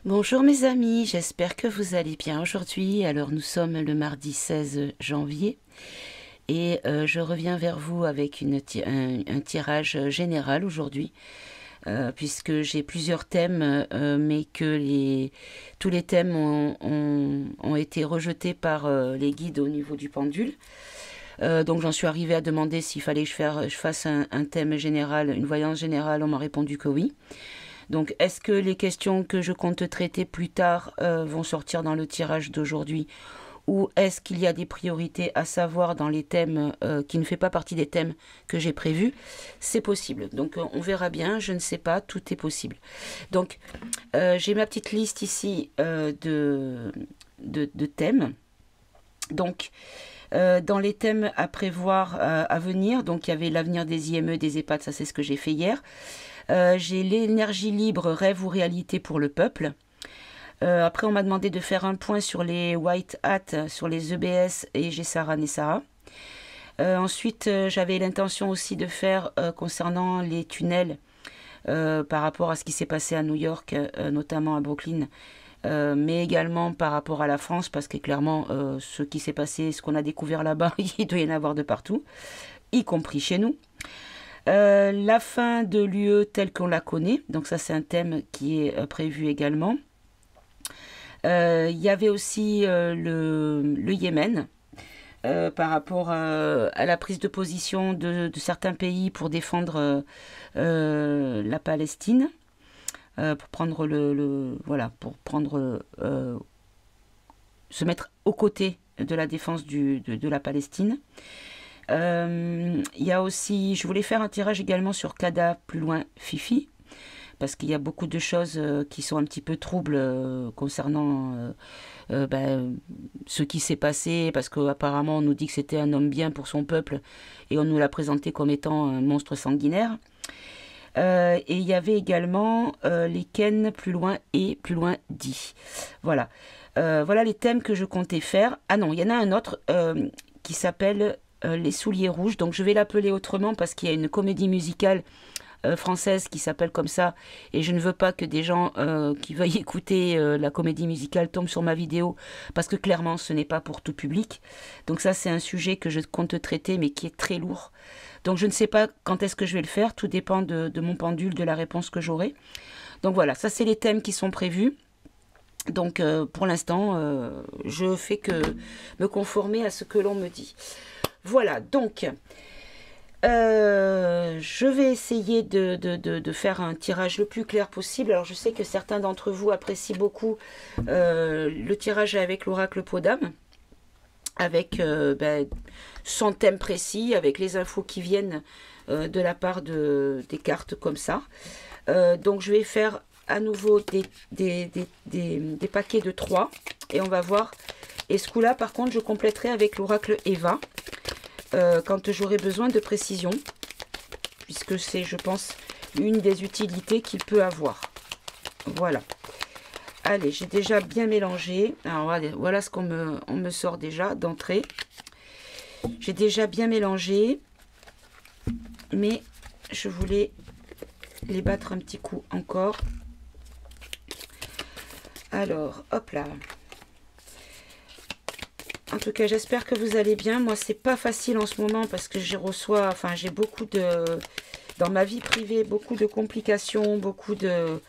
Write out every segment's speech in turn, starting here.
Bonjour mes amis, j'espère que vous allez bien aujourd'hui. Alors nous sommes le mardi 16 janvier et je reviens vers vous avec un tirage général aujourd'hui puisque j'ai plusieurs thèmes mais que tous les thèmes ont été rejetés par les guides au niveau du pendule. Donc j'en suis arrivée à demander s'il fallait que je fasse un thème général, une voyance générale. On m'a répondu que oui. Donc, est-ce que les questions que je compte traiter plus tard vont sortir dans le tirage d'aujourd'hui, ou est-ce qu'il y a des priorités à savoir dans les thèmes qui ne fait pas partie des thèmes que j'ai prévus? C'est possible. Donc, on verra bien. Je ne sais pas. Tout est possible. Donc, j'ai ma petite liste ici de thèmes. Donc, dans les thèmes à prévoir à venir, donc il y avait l'avenir des IME, des EHPAD, ça c'est ce que j'ai fait hier. J'ai l'énergie libre, rêve ou réalité pour le peuple. Après, on m'a demandé de faire un point sur les White Hat, sur les EBS et Gessara Nessara. Ensuite, j'avais l'intention aussi de faire concernant les tunnels par rapport à ce qui s'est passé à New York, notamment à Brooklyn, mais également par rapport à la France, parce que clairement, ce qui s'est passé, ce qu'on a découvert là-bas, il doit y en avoir de partout, y compris chez nous. La fin de l'UE telle qu'on la connaît, donc ça c'est un thème qui est prévu également. Il y avait aussi le Yémen, par rapport à la prise de position de certains pays pour défendre la Palestine, pour prendre voilà, pour prendre se mettre aux côtés de la défense de la Palestine. Il y a aussi, je voulais faire un tirage également sur Kada, plus loin Fifi, parce qu'il y a beaucoup de choses qui sont un petit peu troubles concernant ce qui s'est passé, parce qu'apparemment on nous dit que c'était un homme bien pour son peuple, et on nous l'a présenté comme étant un monstre sanguinaire. Et il y avait également les Ken, plus loin et plus loin dit. Voilà. Voilà les thèmes que je comptais faire. Ah non, il y en a un autre qui s'appelle Les Souliers Rouges. Donc je vais l'appeler autrement parce qu'il y a une comédie musicale française qui s'appelle comme ça, et je ne veux pas que des gens qui veuillent écouter la comédie musicale tombent sur ma vidéo, parce que clairement ce n'est pas pour tout public. Donc ça c'est un sujet que je compte traiter mais qui est très lourd. Donc je ne sais pas quand est-ce que je vais le faire, tout dépend de mon pendule, de la réponse que j'aurai. Donc voilà, ça c'est les thèmes qui sont prévus. Donc pour l'instant, je fais que me conformer à ce que l'on me dit. Voilà, donc je vais essayer de faire un tirage le plus clair possible. Alors je sais que certains d'entre vous apprécient beaucoup le tirage avec l'oracle Podam, avec son thème précis, avec les infos qui viennent de la part des cartes comme ça. Donc je vais faire à nouveau des paquets de 3 et on va voir. Et ce coup-là, par contre, je compléterai avec l'oracle Eva quand j'aurai besoin de précision, puisque c'est, je pense, une des utilités qu'il peut avoir. Voilà. Allez, j'ai déjà bien mélangé. Alors, allez, voilà ce qu'on me sort déjà d'entrée. J'ai déjà bien mélangé, mais je voulais les battre un petit coup encore. Alors, hop là. En tout cas, j'espère que vous allez bien. Moi, c'est pas facile en ce moment parce que j'ai beaucoup dans ma vie privée, beaucoup de complications, beaucoup de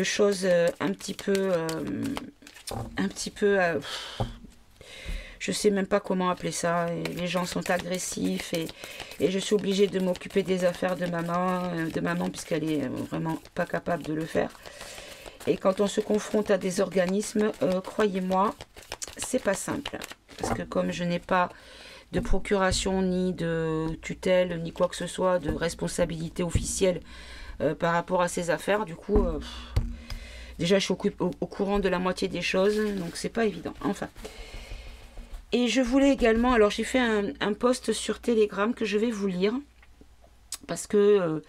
choses un petit peu, je sais même pas comment appeler ça. Et les gens sont agressifs et je suis obligée de m'occuper des affaires de maman puisqu'elle est vraiment pas capable de le faire. Et quand on se confronte à des organismes, croyez-moi, c'est pas simple. Parce que comme je n'ai pas de procuration, ni de tutelle, ni quoi que ce soit, de responsabilité officielle par rapport à ces affaires, du coup, déjà je suis au courant de la moitié des choses, donc c'est pas évident. Enfin. Et je voulais également, alors j'ai fait un post sur Telegram que je vais vous lire, parce que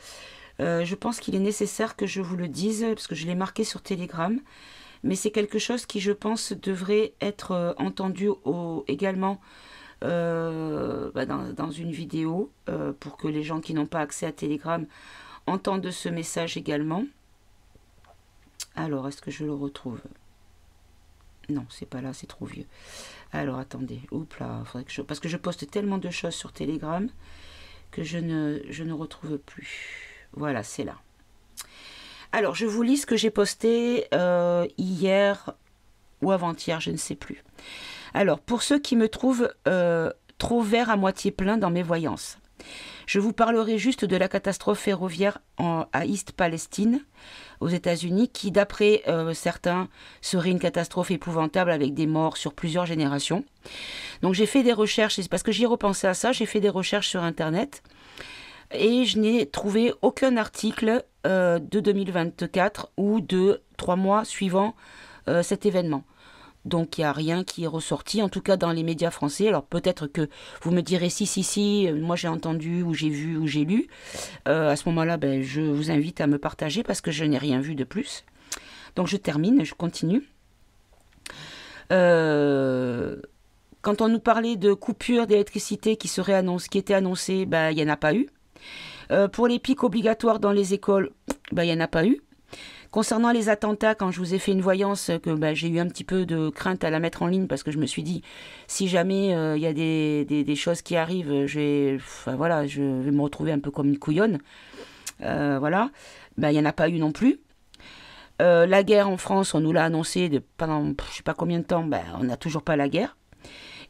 je pense qu'il est nécessaire que je vous le dise, parce que je l'ai marqué sur Telegram, mais c'est quelque chose qui, je pense, devrait être entendu également dans une vidéo, pour que les gens qui n'ont pas accès à Telegram entendent ce message également. Alors, est-ce que je le retrouve? Non, c'est pas là, c'est trop vieux. Alors, attendez. Oups là, faudrait que parce que je poste tellement de choses sur Telegram que je ne retrouve plus. Voilà, c'est là. Alors, je vous lis ce que j'ai posté hier ou avant-hier, je ne sais plus. Alors, pour ceux qui me trouvent trop vert à moitié plein dans mes voyances, je vous parlerai juste de la catastrophe ferroviaire à East Palestine, aux États-Unis, qui, d'après certains, serait une catastrophe épouvantable avec des morts sur plusieurs générations. Donc, j'ai fait des recherches, c'est parce que j'y ai repensé à ça, j'ai fait des recherches sur Internet, et je n'ai trouvé aucun article de 2024 ou de 3 mois suivant cet événement. Donc il n'y a rien qui est ressorti, en tout cas dans les médias français. Alors peut-être que vous me direz si, moi j'ai entendu ou j'ai vu ou j'ai lu. À ce moment-là, ben, je vous invite à me partager parce que je n'ai rien vu de plus. Donc je termine, je continue. Quand on nous parlait de coupure d'électricité qui était annoncée, ben, il n'y en a pas eu. Pour les pics obligatoires dans les écoles, ben, il n'y en a pas eu. Concernant les attentats, quand je vous ai fait une voyance, que ben, j'ai eu un petit peu de crainte à la mettre en ligne parce que je me suis dit, si jamais il y a des choses qui arrivent, voilà, je vais me retrouver un peu comme une couillonne. Voilà, ben, il n'y en a pas eu non plus. La guerre en France, on nous l'a annoncé pendant je ne sais pas combien de temps, ben, on n'a toujours pas la guerre.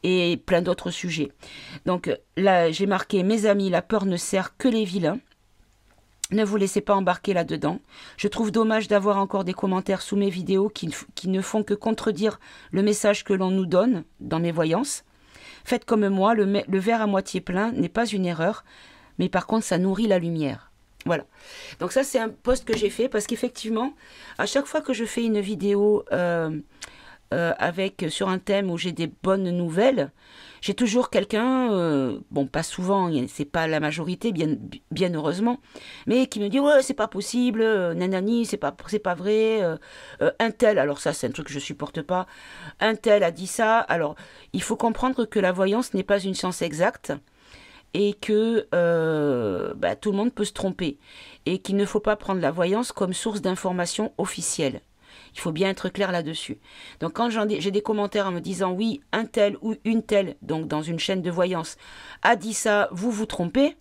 Et plein d'autres sujets. Donc là, j'ai marqué, mes amis, la peur ne sert que les vilains. Ne vous laissez pas embarquer là-dedans. Je trouve dommage d'avoir encore des commentaires sous mes vidéos qui ne font que contredire le message que l'on nous donne dans mes voyances. Faites comme moi, le verre à moitié plein n'est pas une erreur, mais par contre ça nourrit la lumière. Voilà. Donc ça c'est un post que j'ai fait parce qu'effectivement, à chaque fois que je fais une vidéo sur un thème où j'ai des bonnes nouvelles, j'ai toujours quelqu'un, bon pas souvent, c'est pas la majorité, bien heureusement, mais qui me dit ouais c'est pas possible, nanani, c'est pas vrai, un tel, alors ça c'est un truc que je supporte pas, un tel a dit ça. Alors il faut comprendre que la voyance n'est pas une science exacte et que bah, tout le monde peut se tromper et qu'il ne faut pas prendre la voyance comme source d'information officielle. Il faut bien être clair là-dessus. Donc quand j'ai des commentaires en me disant oui, un tel ou une telle, donc dans une chaîne de voyance, a dit ça, vous vous trompez,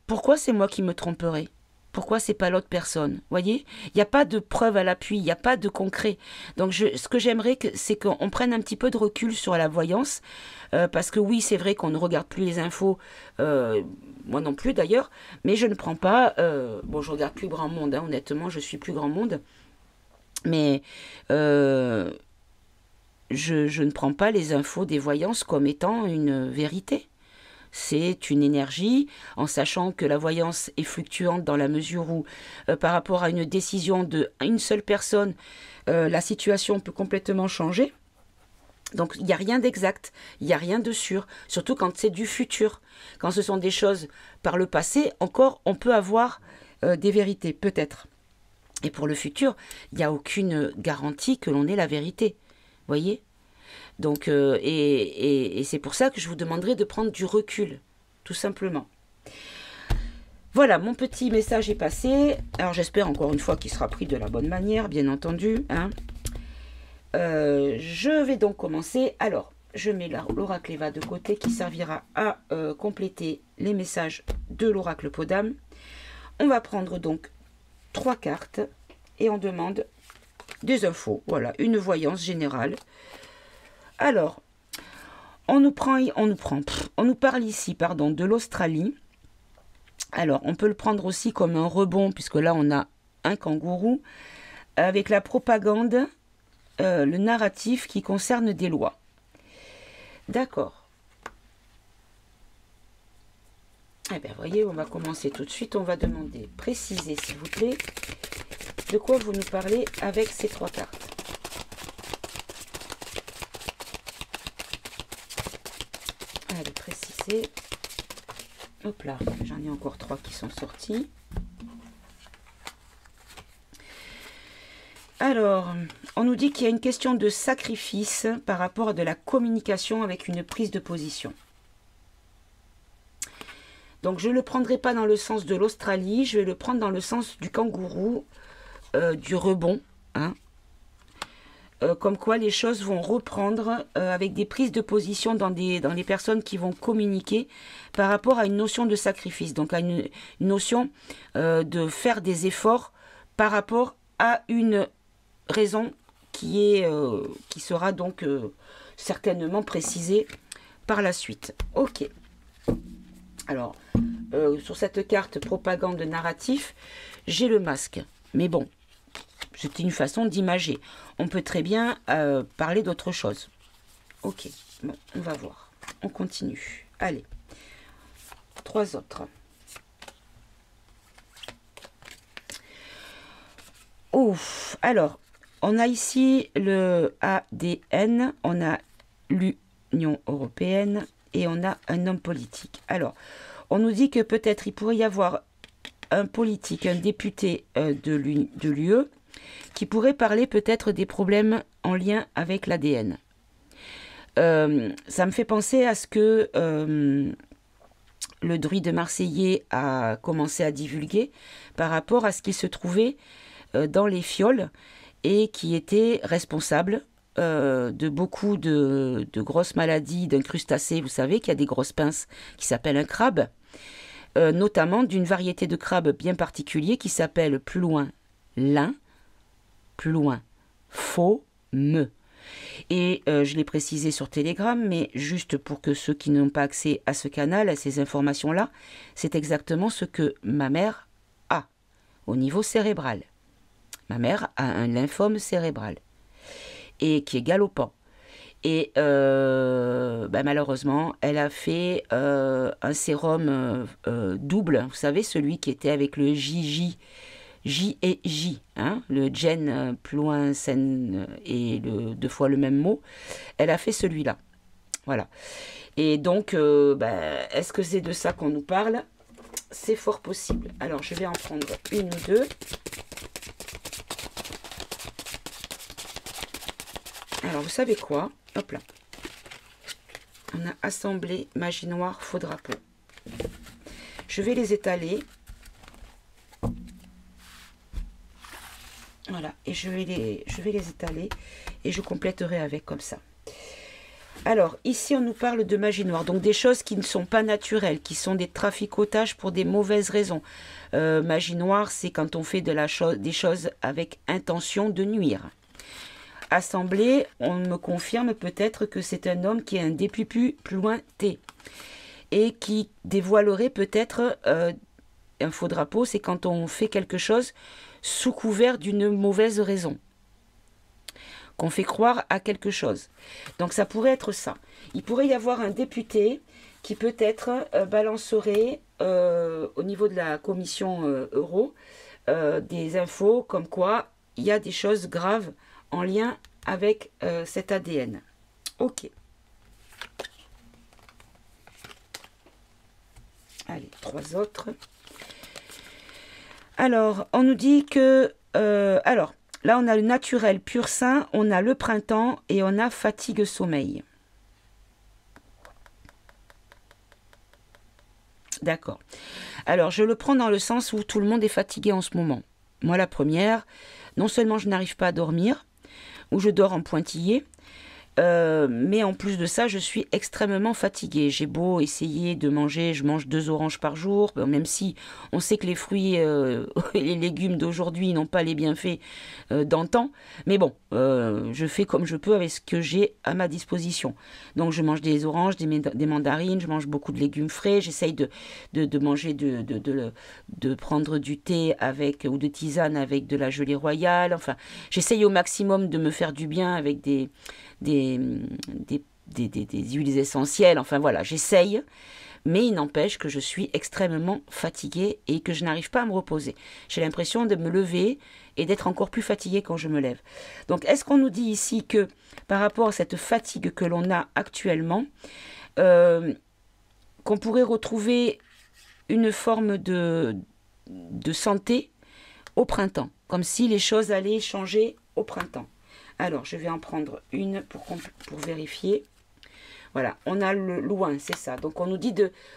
pourquoi c'est moi qui me tromperai? Pourquoi c'est pas l'autre personne? Vous voyez, il n'y a pas de preuve à l'appui, il n'y a pas de concret. Donc ce que j'aimerais, c'est qu'on prenne un petit peu de recul sur la voyance, parce que oui, c'est vrai qu'on ne regarde plus les infos, moi non plus d'ailleurs, mais je ne prends pas, bon je regarde plus grand monde, hein, honnêtement, je suis plus grand monde. Mais je ne prends pas les infos des voyances comme étant une vérité. C'est une énergie, en sachant que la voyance est fluctuante dans la mesure où, par rapport à une décision d'une seule personne, la situation peut complètement changer. Donc il n'y a rien d'exact, il n'y a rien de sûr, surtout quand c'est du futur. Quand ce sont des choses par le passé, encore on peut avoir des vérités, peut-être. Et pour le futur, il n'y a aucune garantie que l'on ait la vérité. Voyez? Donc, et c'est pour ça que je vous demanderai de prendre du recul, tout simplement. Voilà, mon petit message est passé. Alors j'espère encore une fois qu'il sera pris de la bonne manière, bien entendu. Hein. Je vais donc commencer. Alors, je mets l'oracle Eva de côté qui servira à compléter les messages de l'oracle Podam. On va prendre donc 3 cartes et on demande des infos. Voilà, une voyance générale. Alors, on nous parle ici, pardon, de l'Australie. Alors, on peut le prendre aussi comme un rebond, puisque là, on a un kangourou, avec la propagande, le narratif qui concerne des lois. D'accord. Eh bien, voyez, on va commencer tout de suite. On va demander, précisez, s'il vous plaît, de quoi vous nous parlez avec ces 3 cartes. Allez, préciser. Hop là, j'en ai encore 3 qui sont sortis. Alors, on nous dit qu'il y a une question de sacrifice par rapport à de la communication avec une prise de position. Donc, je ne le prendrai pas dans le sens de l'Australie, je vais le prendre dans le sens du kangourou, du rebond. hein. Comme quoi les choses vont reprendre avec des prises de position dans les personnes qui vont communiquer par rapport à une notion de sacrifice, donc à une notion de faire des efforts par rapport à une raison qui sera donc certainement précisée par la suite. Ok. Alors, sur cette carte propagande narratif, j'ai le masque. Mais bon, c'est une façon d'imager. On peut très bien parler d'autre chose. Ok, bon, on va voir. On continue. Allez, 3 autres. Ouf, alors, on a ici le ADN, on a l'Union européenne et on a un homme politique. Alors, on nous dit que peut-être il pourrait y avoir un politique, un député de l'UE, qui pourrait parler peut-être des problèmes en lien avec l'ADN. Ça me fait penser à ce que le druide marseillais a commencé à divulguer par rapport à ce qui se trouvait dans les fioles et qui était responsable de beaucoup de grosses maladies d'un crustacé. Vous savez qu'il y a des grosses pinces qui s'appellent un crabe, notamment d'une variété de crabe bien particulier qui s'appelle plus loin lin, plus loin faux me. Et je l'ai précisé sur Telegram, mais juste pour que ceux qui n'ont pas accès à ce canal, à ces informations-là, c'est exactement ce que ma mère a au niveau cérébral. Ma mère a un lymphome cérébral et qui est galopant. Et malheureusement, elle a fait un sérum double, vous savez, celui qui était avec le J et J, hein, le gène plus loin scène et 2 fois le même mot. Elle a fait celui-là. Voilà. Et donc, est-ce que c'est de ça qu'on nous parle? C'est fort possible. Alors, je vais en prendre une ou deux. Alors, vous savez quoi? Hop là. On a assemblé magie noire, faux drapeau. Je vais les étaler. Voilà, et je vais les étaler et je compléterai avec comme ça. Alors, ici, on nous parle de magie noire, donc des choses qui ne sont pas naturelles, qui sont des traficotages pour des mauvaises raisons. Magie noire, c'est quand on fait des choses avec intention de nuire. Assemblée, on me confirme peut-être que c'est un homme qui est un dépupu plus loin T et qui dévoilerait peut-être un faux drapeau, c'est quand on fait quelque chose sous couvert d'une mauvaise raison, qu'on fait croire à quelque chose. Donc ça pourrait être ça. Il pourrait y avoir un député qui peut-être balancerait au niveau de la commission euro des infos comme quoi il y a des choses graves en lien avec cet ADN. Ok. Allez, 3 autres. Alors, on nous dit que... alors, là, on a le naturel pur sain, on a le printemps et on a fatigue sommeil. D'accord. Alors, je le prends dans le sens où tout le monde est fatigué en ce moment. Moi, la première, non seulement je n'arrive pas à dormir, ou je dors en pointillé, mais en plus de ça, je suis extrêmement fatiguée. J'ai beau essayer de manger, je mange 2 oranges par jour, même si on sait que les fruits et les légumes d'aujourd'hui n'ont pas les bienfaits d'antan. Mais bon, je fais comme je peux avec ce que j'ai à ma disposition. Donc je mange des oranges, des mandarines, je mange beaucoup de légumes frais, j'essaye de manger, de prendre du thé avec ou de tisane avec de la gelée royale. Enfin, j'essaye au maximum de me faire du bien avec des huiles essentielles, enfin voilà, j'essaye, mais il n'empêche que je suis extrêmement fatiguée et que je n'arrive pas à me reposer. J'ai l'impression de me lever et d'être encore plus fatiguée quand je me lève. Donc, est-ce qu'on nous dit ici que, par rapport à cette fatigue que l'on a actuellement, qu'on pourrait retrouver une forme de santé au printemps, comme si les choses allaient changer au printemps? Alors, je vais en prendre une pour vérifier. Voilà, on a le loin, c'est ça. Donc, on nous dit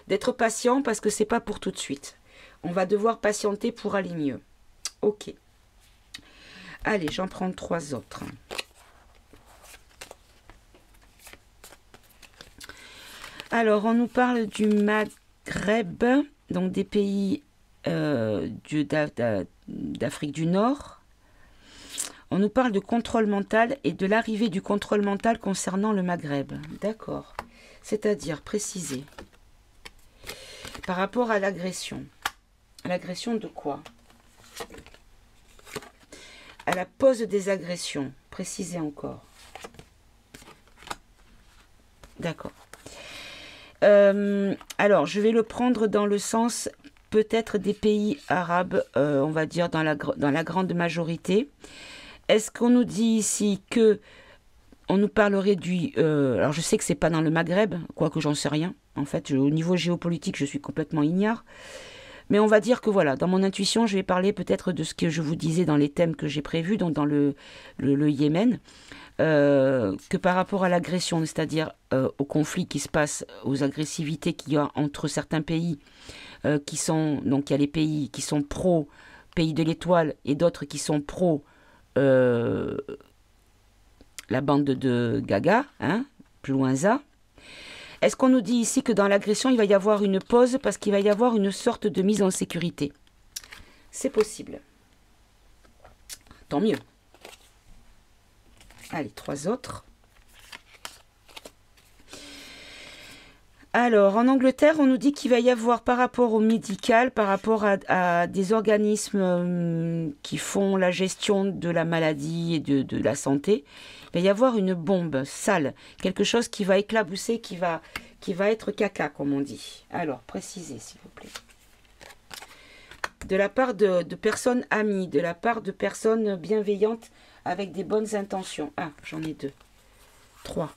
d'être patient parce que c'est pas pour tout de suite. On va devoir patienter pour aller mieux. Ok. Allez, j'en prends 3 autres. Alors, on nous parle du Maghreb, donc des pays d'Afrique du Nord. On nous parle de contrôle mental et de l'arrivée du contrôle mental concernant le Maghreb. D'accord. C'est-à-dire, préciser. Par rapport à l'agression. L'agression de quoi? À la pause des agressions. Précisez encore. D'accord. Alors, je vais le prendre dans le sens peut-être des pays arabes, on va dire dans la grande majorité. Est-ce qu'on nous dit ici que on nous parlerait du... alors, je sais que c'est pas dans le Maghreb, quoique j'en sais rien. En fait, au niveau géopolitique, je suis complètement ignare. Mais on va dire que voilà, dans mon intuition, je vais parler peut-être de ce que je vous disais dans les thèmes que j'ai prévus, donc dans le Yémen. Que par rapport à l'agression, c'est-à-dire au conflit qui se passe, aux agressivités qu'il y a entre certains pays, qui sont, donc il y a les pays qui sont pro pays de l'étoile et d'autres qui sont pro la bande de Gaga, hein, plus loin ça. Est-ce qu'on nous dit ici que dans l'agression, il va y avoir une pause parce qu'il va y avoir une sorte de mise en sécurité? C'est possible. Tant mieux. Allez, 3 autres. Alors, en Angleterre, on nous dit qu'il va y avoir, par rapport au médical, par rapport à des organismes qui font la gestion de la maladie et de la santé, il va y avoir une bombe sale, quelque chose qui va éclabousser, qui va être caca, comme on dit. Alors, précisez, s'il vous plaît. De la part de personnes amies, de la part de personnes bienveillantes, avec des bonnes intentions. Ah, j'en ai 2. 3.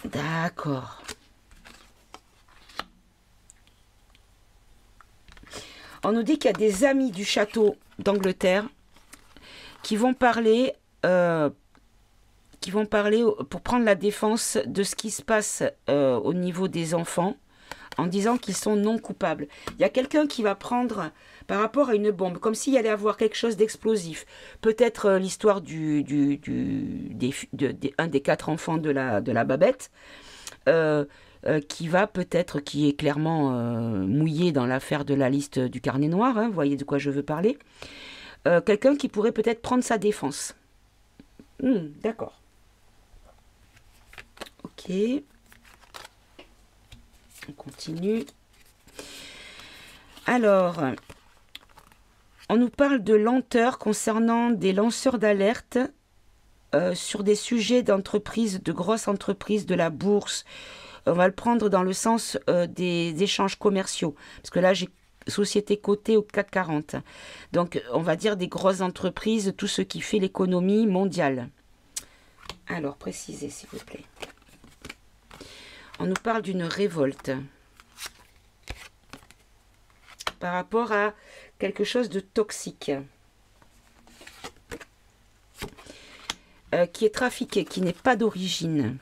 D'accord. On nous dit qu'il y a des amis du château d'Angleterre qui vont parler pour prendre la défense de ce qui se passe au niveau des enfants, en disant qu'ils sont non coupables. Il y a quelqu'un qui va prendre, par rapport à une bombe, comme s'il y allait avoir quelque chose d'explosif. Peut-être l'histoire un des 4 enfants de la Babette, qui est clairement mouillé dans l'affaire de la liste du carnet noir, hein, vous voyez de quoi je veux parler. Quelqu'un qui pourrait peut-être prendre sa défense. D'accord. Ok. On continue. Alors, on nous parle de lenteur concernant des lanceurs d'alerte sur des sujets d'entreprise, de grosses entreprises, de la bourse. On va le prendre dans le sens des échanges commerciaux. Parce que là, j'ai société cotée au CAC 40. Donc, on va dire des grosses entreprises, tout ce qui fait l'économie mondiale. Alors, précisez, s'il vous plaît. On nous parle d'une révolte par rapport à quelque chose de toxique qui est trafiqué, qui n'est pas d'origine.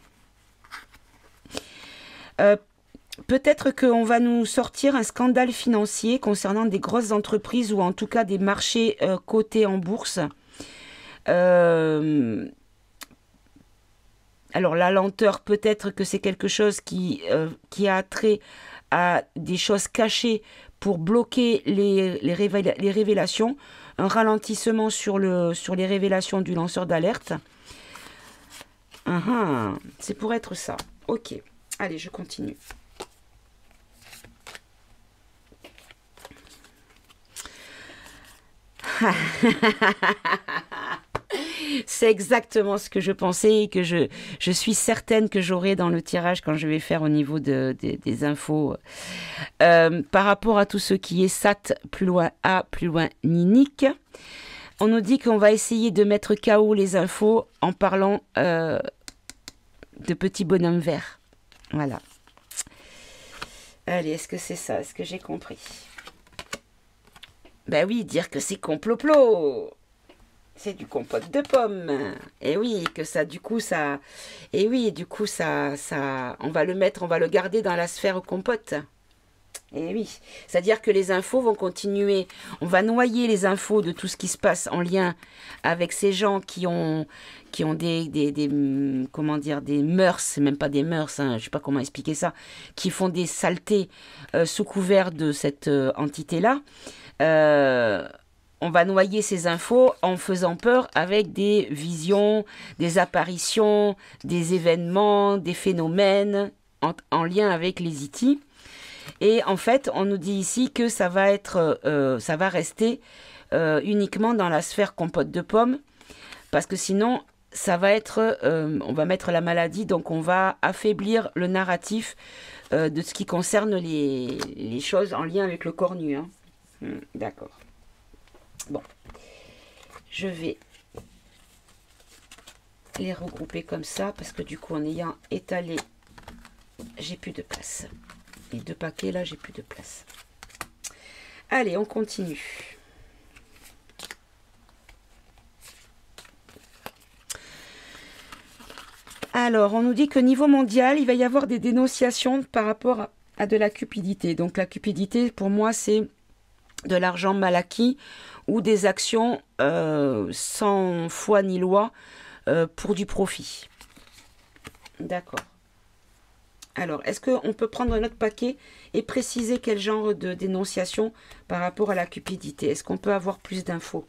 Peut-être qu'on va nous sortir un scandale financier concernant des grosses entreprises ou en tout cas des marchés cotés en bourse. Alors la lenteur, peut-être que c'est quelque chose qui a trait à des choses cachées pour bloquer les révélations, un ralentissement sur les révélations du lanceur d'alerte. C'est pour être ça. Ok, allez, je continue. C'est exactement ce que je pensais et que je suis certaine que j'aurai dans le tirage quand je vais faire au niveau des infos. Par rapport à tout ce qui est SAT, plus loin A, plus loin Ninique, on nous dit qu'on va essayer de mettre KO les infos en parlant de petits bonhommes verts. Voilà. Allez, est-ce que c'est ça? Est-ce que j'ai compris? Ben oui, dire que c'est complot-plot. C'est du compote de pommes. Et oui, que ça, du coup, ça... Et oui, du coup, ça... On va le garder dans la sphère compote. Et oui, c'est-à-dire que les infos vont continuer. On va noyer les infos de tout ce qui se passe en lien avec ces gens qui ont comment dire, des mœurs, c'est même pas des mœurs, hein, je sais pas comment expliquer ça, qui font des saletés sous couvert de cette entité-là. On va noyer ces infos en faisant peur avec des visions, des apparitions, des événements, des phénomènes en lien avec les itis. Et en fait, on nous dit ici que ça va rester uniquement dans la sphère compote de pommes, parce que sinon, ça va être, on va mettre la maladie, donc on va affaiblir le narratif de ce qui concerne les choses en lien avec le corps nu. Hein. D'accord. Bon, je vais les regrouper comme ça, parce que du coup, en ayant étalé, j'ai plus de place. Les 2 paquets là, j'ai plus de place. Allez, on continue. Alors, on nous dit que niveau mondial, il va y avoir des dénonciations par rapport à de la cupidité. Donc la cupidité, pour moi, c'est de l'argent mal acquis ou des actions sans foi ni loi pour du profit. D'accord. Alors, est-ce qu'on peut prendre notre paquet et préciser quel genre de dénonciation par rapport à la cupidité? Est-ce qu'on peut avoir plus d'infos?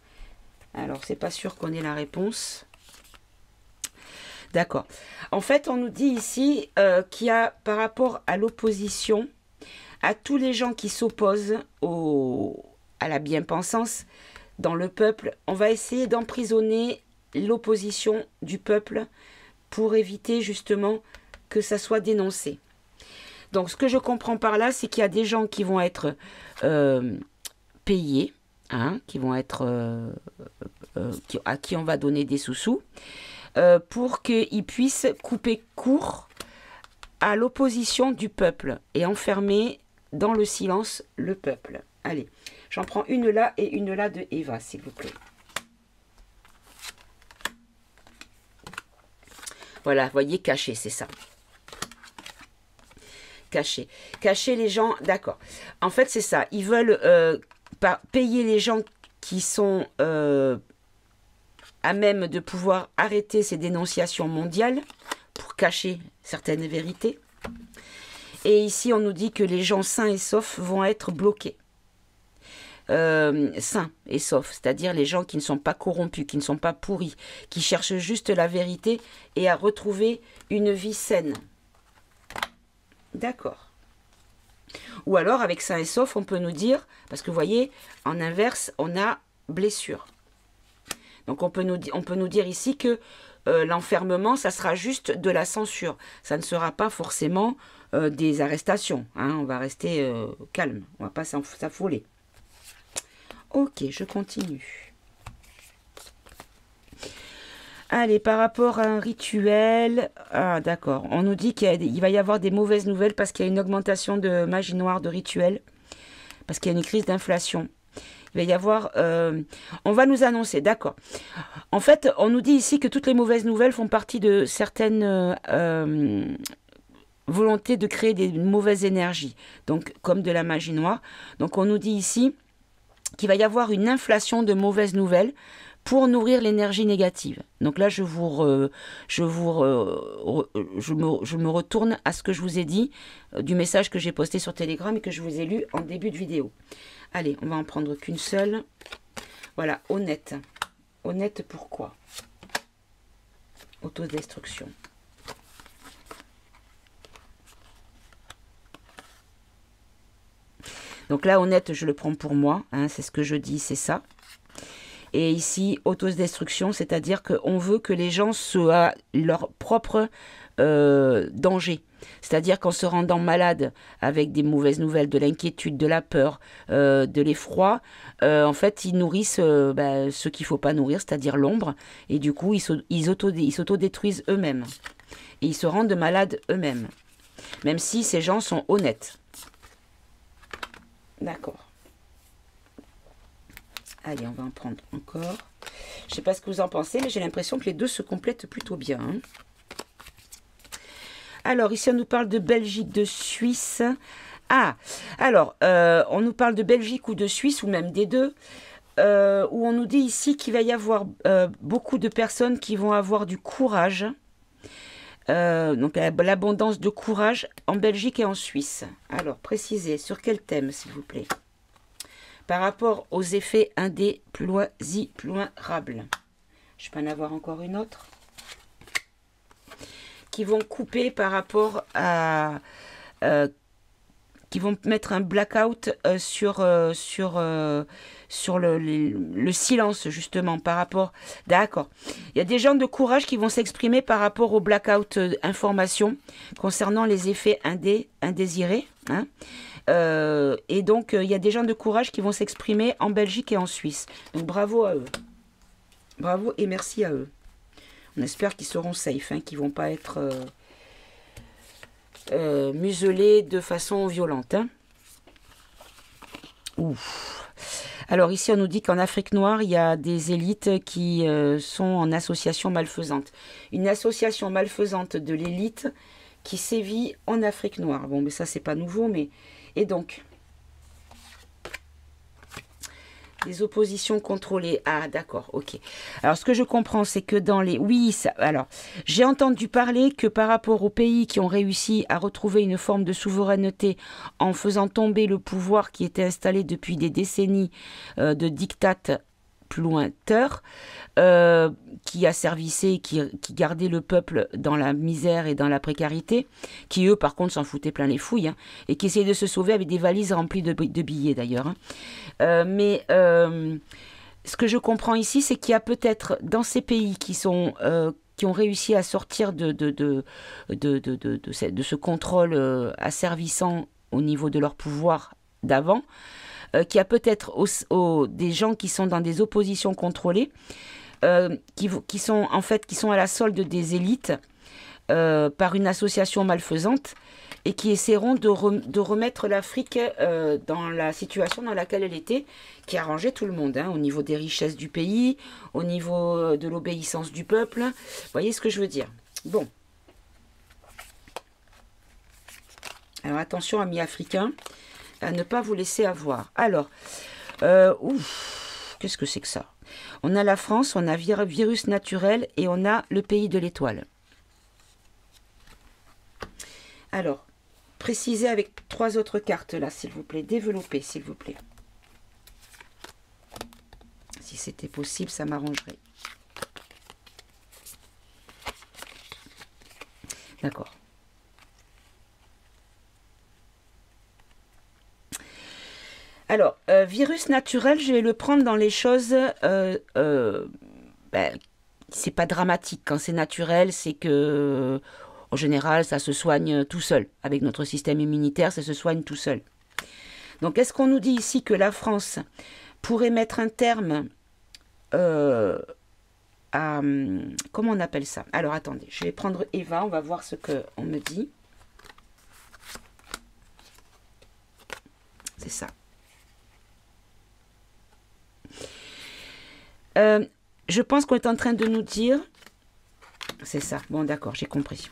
Alors, c'est pas sûr qu'on ait la réponse. D'accord. En fait, on nous dit ici qu'il y a, par rapport à l'opposition, à tous les gens qui s'opposent à la bien-pensance dans le peuple, on va essayer d'emprisonner l'opposition du peuple pour éviter justement que ça soit dénoncé. Donc, ce que je comprends par là, c'est qu'il y a des gens qui vont être payés, hein, qui vont être à qui on va donner des sous-sous, pour qu'ils puissent couper court à l'opposition du peuple et enfermer dans le silence le peuple. Allez, j'en prends une là et une là de Eva, s'il vous plaît. Voilà, voyez, caché, c'est ça. Cacher. Cacher les gens, d'accord. En fait, c'est ça. Ils veulent payer les gens qui sont à même de pouvoir arrêter ces dénonciations mondiales pour cacher certaines vérités. Et ici, on nous dit que les gens sains et saufs vont être bloqués. Sains et saufs, c'est-à-dire les gens qui ne sont pas corrompus, qui ne sont pas pourris, qui cherchent juste la vérité et à retrouver une vie saine. D'accord. Ou alors, avec sains et saufs, on peut nous dire, parce que vous voyez, en inverse, on a blessure. Donc, on peut nous dire ici que l'enfermement, ça sera juste de la censure. Ça ne sera pas forcément des arrestations. Hein. On va rester calme. On ne va pas s'affoler. Ok, je continue. Allez, par rapport à un rituel... Ah, d'accord. On nous dit qu'il va y avoir des mauvaises nouvelles parce qu'il y a une augmentation de magie noire, de rituels. Parce qu'il y a une crise d'inflation. Il va y avoir... on va nous annoncer, d'accord. En fait, on nous dit ici que toutes les mauvaises nouvelles font partie de certaines volontés de créer des mauvaises énergies. Donc, comme de la magie noire. Donc, on nous dit ici qu'il va y avoir une inflation de mauvaises nouvelles pour nourrir l'énergie négative. Donc là, je me retourne à ce que je vous ai dit du message que j'ai posté sur Telegram et que je vous ai lu en début de vidéo. Allez, on va en prendre qu'une seule. Voilà, honnête. Honnête pourquoi? Autodestruction. Donc là, honnête, je le prends pour moi. Hein, c'est ce que je dis, c'est ça. Et ici, autodestruction, c'est-à-dire qu'on veut que les gens soient leur propre danger. C'est-à-dire qu'en se rendant malade avec des mauvaises nouvelles, de l'inquiétude, de la peur, de l'effroi, en fait, ils nourrissent ce qu'il ne faut pas nourrir, c'est-à-dire l'ombre. Et du coup, ils s'autodétruisent eux-mêmes. Et ils se rendent malades eux-mêmes. Même si ces gens sont honnêtes. D'accord. Allez, on va en prendre encore. Je ne sais pas ce que vous en pensez, mais j'ai l'impression que les deux se complètent plutôt bien. Hein. Alors, ici, on nous parle de Belgique, de Suisse. Ah, alors, on nous parle de Belgique ou de Suisse, ou même des deux, où on nous dit ici qu'il va y avoir beaucoup de personnes qui vont avoir du courage, donc l'abondance de courage en Belgique et en Suisse. Alors, précisez, sur quel thème, s'il vous plaît? Par rapport aux effets indéploirables. Je peux en avoir encore une autre. Qui vont couper par rapport à... qui vont mettre un blackout sur le silence, justement, par rapport... D'accord. Il y a des gens de courage qui vont s'exprimer par rapport au blackout information concernant les effets indésirés. Hein. Et donc, il y a des gens de courage qui vont s'exprimer en Belgique et en Suisse. Donc, bravo à eux. Bravo et merci à eux. On espère qu'ils seront safe, hein, qu'ils ne vont pas être... muselé de façon violente. Hein. Ouf. Alors ici on nous dit qu'en Afrique noire il y a des élites qui sont en association malfaisante. Une association malfaisante de l'élite qui sévit en Afrique noire. Bon mais ça c'est pas nouveau mais... Et donc des oppositions contrôlées. Ah, d'accord, ok. Alors, ce que je comprends, c'est que dans les... Oui, ça... Alors, j'ai entendu parler que par rapport aux pays qui ont réussi à retrouver une forme de souveraineté en faisant tomber le pouvoir qui était installé depuis des décennies de dictat plointeur, qui asservissait, qui gardait le peuple dans la misère et dans la précarité, qui eux par contre s'en foutaient plein les fouilles, hein, et qui essayaient de se sauver avec des valises remplies de billets d'ailleurs. Hein. Mais ce que je comprends ici, c'est qu'il y a peut-être dans ces pays qui ont réussi à sortir de ce contrôle asservissant au niveau de leur pouvoir d'avant, qu'il y a peut-être des gens qui sont dans des oppositions contrôlées, qui sont à la solde des élites par une association malfaisante et qui essaieront de remettre l'Afrique dans la situation dans laquelle elle était, qui arrangeait tout le monde, hein, au niveau des richesses du pays, au niveau de l'obéissance du peuple. Vous voyez ce que je veux dire? Bon. Alors attention, amis africains, à ne pas vous laisser avoir. Alors, qu'est-ce que c'est que ça? On a la France, on a virus naturel et on a le pays de l'étoile. Alors, précisez avec 3 autres cartes là, s'il vous plaît. Développez, s'il vous plaît. Si c'était possible, ça m'arrangerait. D'accord. Alors, virus naturel, je vais le prendre dans les choses... c'est pas dramatique. Quand c'est naturel, c'est que... En général, ça se soigne tout seul. Avec notre système immunitaire, ça se soigne tout seul. Donc, est-ce qu'on nous dit ici que la France pourrait mettre un terme à... Comment on appelle ça? Alors, attendez, je vais prendre Eva, on va voir ce qu'on me dit. C'est ça. Je pense qu'on est en train de nous dire... C'est ça. Bon, d'accord, j'ai compris.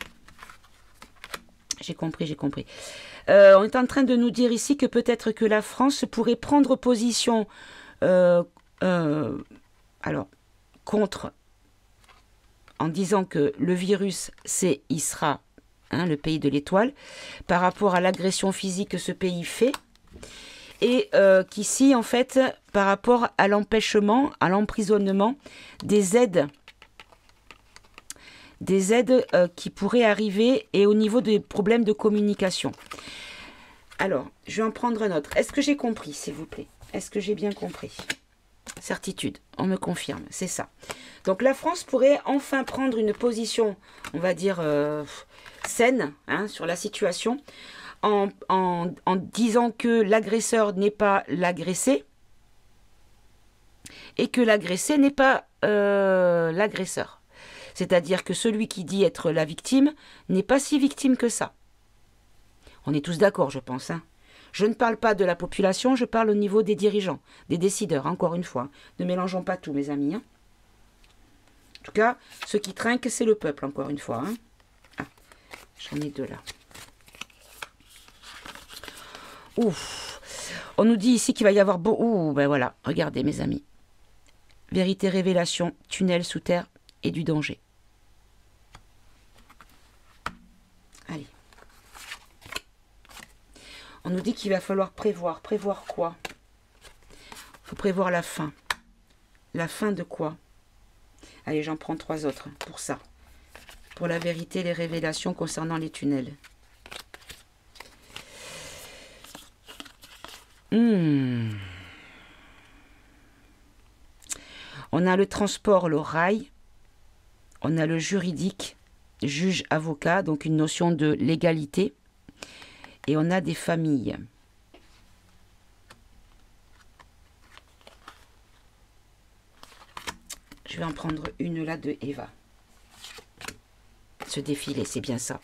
J'ai compris. On est en train de nous dire ici que peut-être que la France pourrait prendre position contre, en disant que le virus, il sera le pays de l'étoile, par rapport à l'agression physique que ce pays fait, et qu'ici, en fait, par rapport à l'empêchement, à l'emprisonnement des aides qui pourraient arriver et au niveau des problèmes de communication. Alors, je vais en prendre un autre. Est-ce que j'ai compris, s'il vous plaît? Est-ce que j'ai bien compris? Certitude, on me confirme, c'est ça. Donc la France pourrait enfin prendre une position, on va dire, saine sur la situation, en disant que l'agresseur n'est pas l'agressé et que l'agressé n'est pas l'agresseur. C'est-à-dire que celui qui dit être la victime n'est pas si victime que ça. On est tous d'accord, je pense. Hein. Je ne parle pas de la population, je parle au niveau des dirigeants, des décideurs, encore une fois. Ne mélangeons pas tout, mes amis. Hein. En tout cas, ceux qui trinquent, c'est le peuple, encore une fois. Hein. Ah, j'en ai 2 là. Ouf. On nous dit ici qu'il va y avoir beau. Ouh, ben voilà, regardez mes amis. Vérité, révélation, tunnel sous terre et du danger. Allez. On nous dit qu'il va falloir prévoir. Prévoir quoi? Il faut prévoir la fin. La fin de quoi? Allez, j'en prends 3 autres pour ça. Pour la vérité, les révélations concernant les tunnels. On a le transport, le rail. On a le juridique, juge, avocat, donc une notion de légalité. Et on a des familles. Je vais en prendre une là de Eva. Se défiler, c'est bien ça.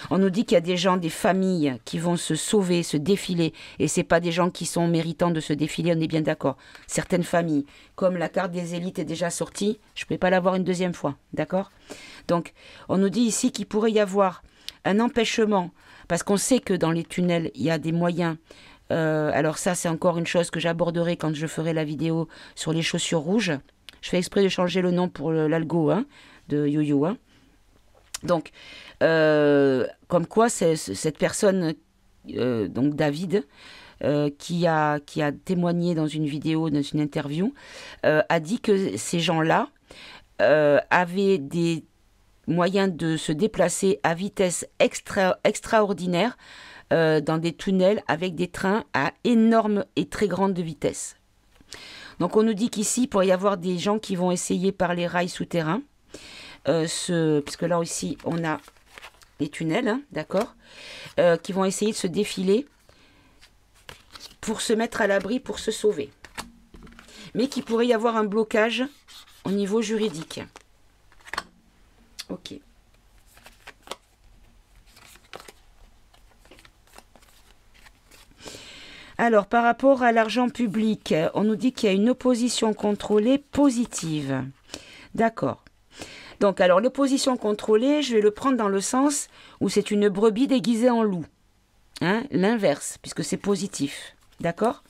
On nous dit qu'il y a des gens, des familles qui vont se sauver, se défiler. Et ce n'est pas des gens qui sont méritants de se défiler, on est bien d'accord. Certaines familles, comme la carte des élites est déjà sortie, je ne peux pas l'avoir une deuxième fois, d'accord? Donc, on nous dit ici qu'il pourrait y avoir un empêchement, parce qu'on sait que dans les tunnels, il y a des moyens. Alors ça, c'est encore une chose que j'aborderai quand je ferai la vidéo sur les chaussures rouges. Je fais exprès de changer le nom pour l'algo hein, de YoYo. Hein. Donc, comme quoi, cette personne, donc David, qui a témoigné dans une vidéo, dans une interview, a dit que ces gens-là avaient des moyens de se déplacer à vitesse extraordinaire dans des tunnels avec des trains à énorme et très grande vitesse. Donc on nous dit qu'ici, il pourrait y avoir des gens qui vont essayer par les rails souterrains, puisque là aussi on a les tunnels, hein, d'accord, qui vont essayer de se défiler pour se mettre à l'abri, pour se sauver. Mais qu'il pourrait y avoir un blocage au niveau juridique. Ok. Alors, par rapport à l'argent public, on nous dit qu'il y a une opposition contrôlée positive. D'accord. Donc, alors, l'opposition contrôlée, je vais le prendre dans le sens où c'est une brebis déguisée en loup. Hein, l'inverse, puisque c'est positif. D'accord?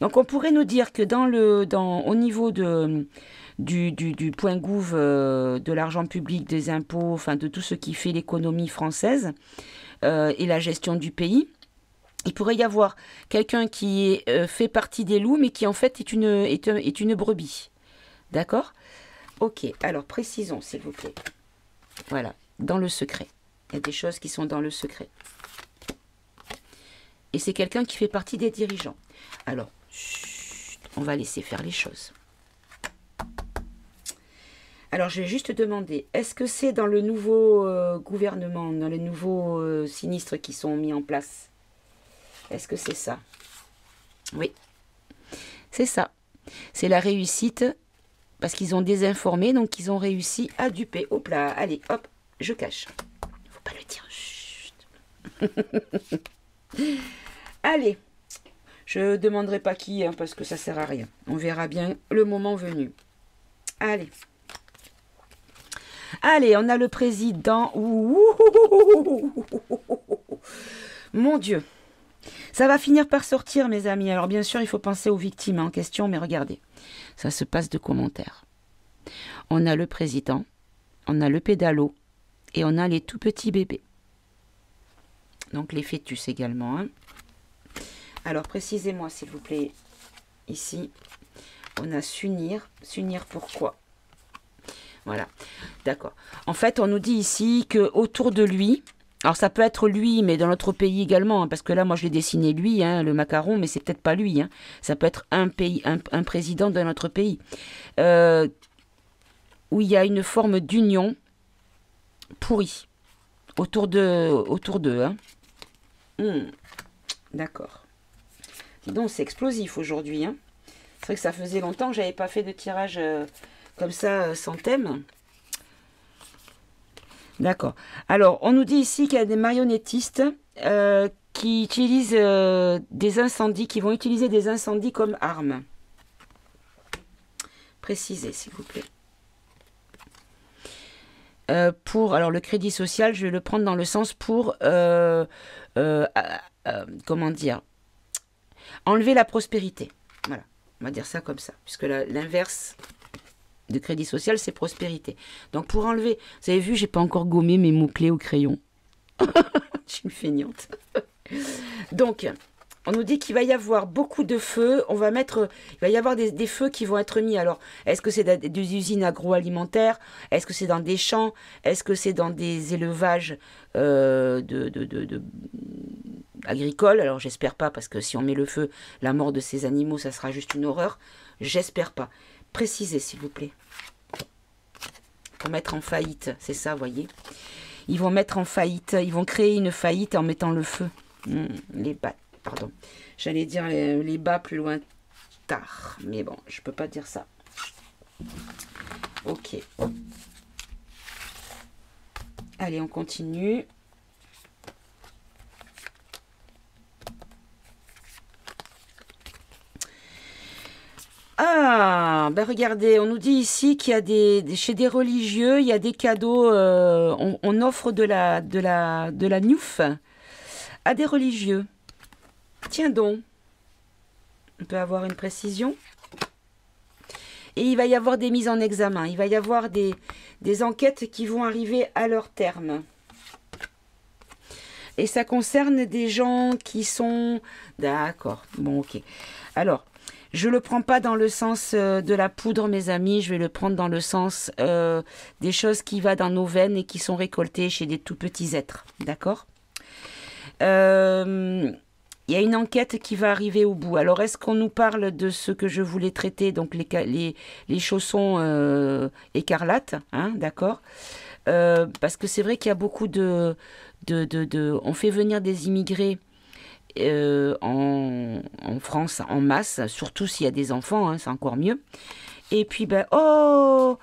Donc, on pourrait nous dire que au niveau du point gouv de l'argent public, des impôts, enfin de tout ce qui fait l'économie française et la gestion du pays, il pourrait y avoir quelqu'un qui fait partie des loups, mais qui en fait est une brebis. D'accord? Ok, alors précisons s'il vous plaît. Voilà, dans le secret. Il y a des choses qui sont dans le secret. Et c'est quelqu'un qui fait partie des dirigeants. Alors, chut, on va laisser faire les choses. Alors, je vais juste demander, est-ce que c'est dans le nouveau gouvernement, dans les nouveaux sinistres qui sont mis en place? Est-ce que c'est ça? Oui, c'est ça. C'est la réussite, parce qu'ils ont désinformé, donc ils ont réussi à duper. Hop là, allez, hop, je cache. Faut pas le dire. Chut. Allez, je demanderai pas qui, hein, parce que ça sert à rien. On verra bien le moment venu. Allez. Allez, on a le président. Mon Dieu. Ça va finir par sortir, mes amis. Alors, bien sûr, il faut penser aux victimes en question, mais regardez, ça se passe de commentaires. On a le président, on a le pédalo, et on a les tout petits bébés. Donc, les fœtus également. Hein. Alors, précisez-moi, s'il vous plaît, ici, on a s'unir. S'unir pourquoi? Voilà, d'accord. En fait, on nous dit ici qu'autour de lui... Alors, ça peut être lui, mais dans notre pays également, hein, parce que là, moi, je l'ai dessiné lui, hein, le macaron, mais c'est peut-être pas lui. Hein. Ça peut être un pays, un président de notre pays, où il y a une forme d'union pourrie autour d'eux. Hein. D'accord. Dis donc, c'est explosif aujourd'hui. Hein. C'est vrai que ça faisait longtemps que j'avais pas fait de tirage comme ça, sans thème. D'accord. Alors, on nous dit ici qu'il y a des marionnettistes qui utilisent des incendies, qui vont utiliser des incendies comme armes. Précisez, s'il vous plaît. Alors, le crédit social, je vais le prendre dans le sens pour, comment dire, Enlever la prospérité. Voilà, on va dire ça comme ça. Puisque l'inverse de crédit social, c'est prospérité. Donc pour enlever, vous avez vu, j'ai pas encore gommé mes mots-clés au crayon. Je suis une feignante. Donc, on nous dit qu'il va y avoir beaucoup de feux. Il va y avoir des feux qui vont être mis. Alors, est-ce que c'est des usines agroalimentaires? Est-ce que c'est dans des champs? Est-ce que c'est dans des élevages agricoles? Alors, j'espère pas, parce que si on met le feu, la mort de ces animaux, ça sera juste une horreur. J'espère pas. Précisez, s'il vous plaît. Pour mettre en faillite, c'est ça, voyez. Ils vont mettre en faillite, ils vont créer une faillite en mettant le feu. Les bas, pardon. J'allais dire les bas plus loin tard. Mais bon, je peux pas dire ça. Ok. Allez, on continue. Ah, ben regardez, on nous dit ici qu'il y a chez des religieux, il y a des cadeaux, on offre de la nouf à des religieux. Tiens donc, on peut avoir une précision. Et il va y avoir des mises en examen, il va y avoir des enquêtes qui vont arriver à leur terme. Et ça concerne des gens qui sont... D'accord, bon ok. Alors... Je ne le prends pas dans le sens de la poudre, mes amis. Je vais le prendre dans le sens des choses qui vont dans nos veines et qui sont récoltées chez des tout petits êtres. D'accord? Il y a une enquête qui va arriver au bout. Alors, est-ce qu'on nous parle de ce que je voulais traiter, donc les chaussons écarlates, hein, d'accord? Parce que c'est vrai qu'il y a beaucoup on fait venir des immigrés en France en masse, surtout s'il y a des enfants, hein, c'est encore mieux. Et puis, ben, oh,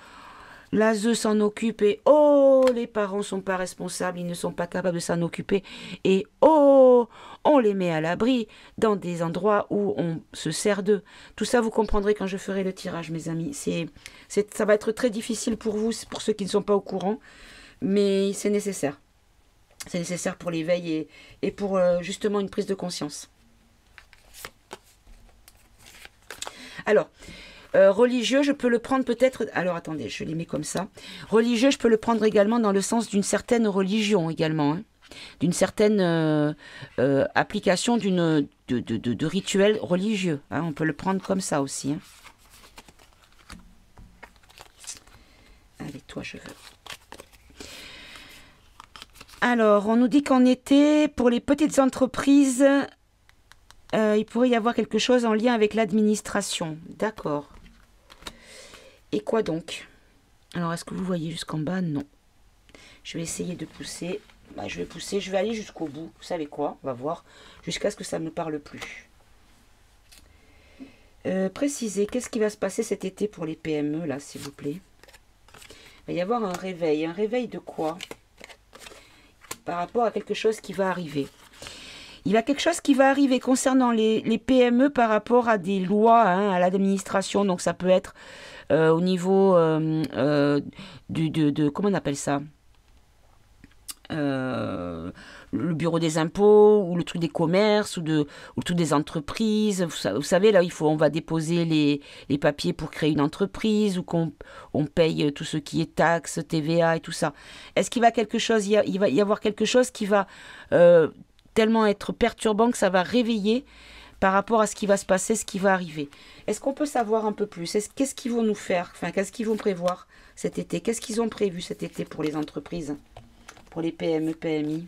l'ASE s'en occupe et oh, les parents ne sont pas responsables, ils ne sont pas capables de s'en occuper. Et oh, on les met à l'abri dans des endroits où on se sert d'eux. Tout ça, vous comprendrez quand je ferai le tirage, mes amis. Ça va être très difficile pour vous, pour ceux qui ne sont pas au courant, mais c'est nécessaire. C'est nécessaire pour l'éveil et pour justement une prise de conscience. Alors, religieux, je peux le prendre peut-être... Alors, attendez, je les mets comme ça. Religieux, je peux le prendre également dans le sens d'une certaine religion également. Hein, d'une certaine application de rituels religieux. Hein, on peut le prendre comme ça aussi. Hein. Allez, toi, je veux... Alors, on nous dit qu'en été, pour les petites entreprises, il pourrait y avoir quelque chose en lien avec l'administration. D'accord. Et quoi donc? Alors, est-ce que vous voyez jusqu'en bas? Non. Je vais essayer de pousser. Bah, je vais pousser, je vais aller jusqu'au bout. Vous savez quoi? On va voir. Jusqu'à ce que ça ne me parle plus. Précisez, qu'est-ce qui va se passer cet été pour les PME, là, s'il vous plaît? Il va y avoir un réveil. Un réveil de quoi? Par rapport à quelque chose qui va arriver. Il y a quelque chose qui va arriver concernant les PME par rapport à des lois, hein, à l'administration. Donc ça peut être au niveau comment on appelle ça, le bureau des impôts ou le truc des commerces ou le truc des entreprises. Vous savez, là, on va déposer les papiers pour créer une entreprise ou qu'on paye tout ce qui est taxes, TVA et tout ça. Est-ce qu'il va il va y avoir quelque chose qui va tellement être perturbant que ça va réveiller par rapport à ce qui va se passer, ce qui va arriver. Est-ce qu'on peut savoir un peu plus? Qu'est-ce qu'ils vont nous faire? Enfin, qu'est-ce qu'ils vont prévoir cet été? Qu'est-ce qu'ils ont prévu cet été pour les entreprises? Pour les PME, PMI?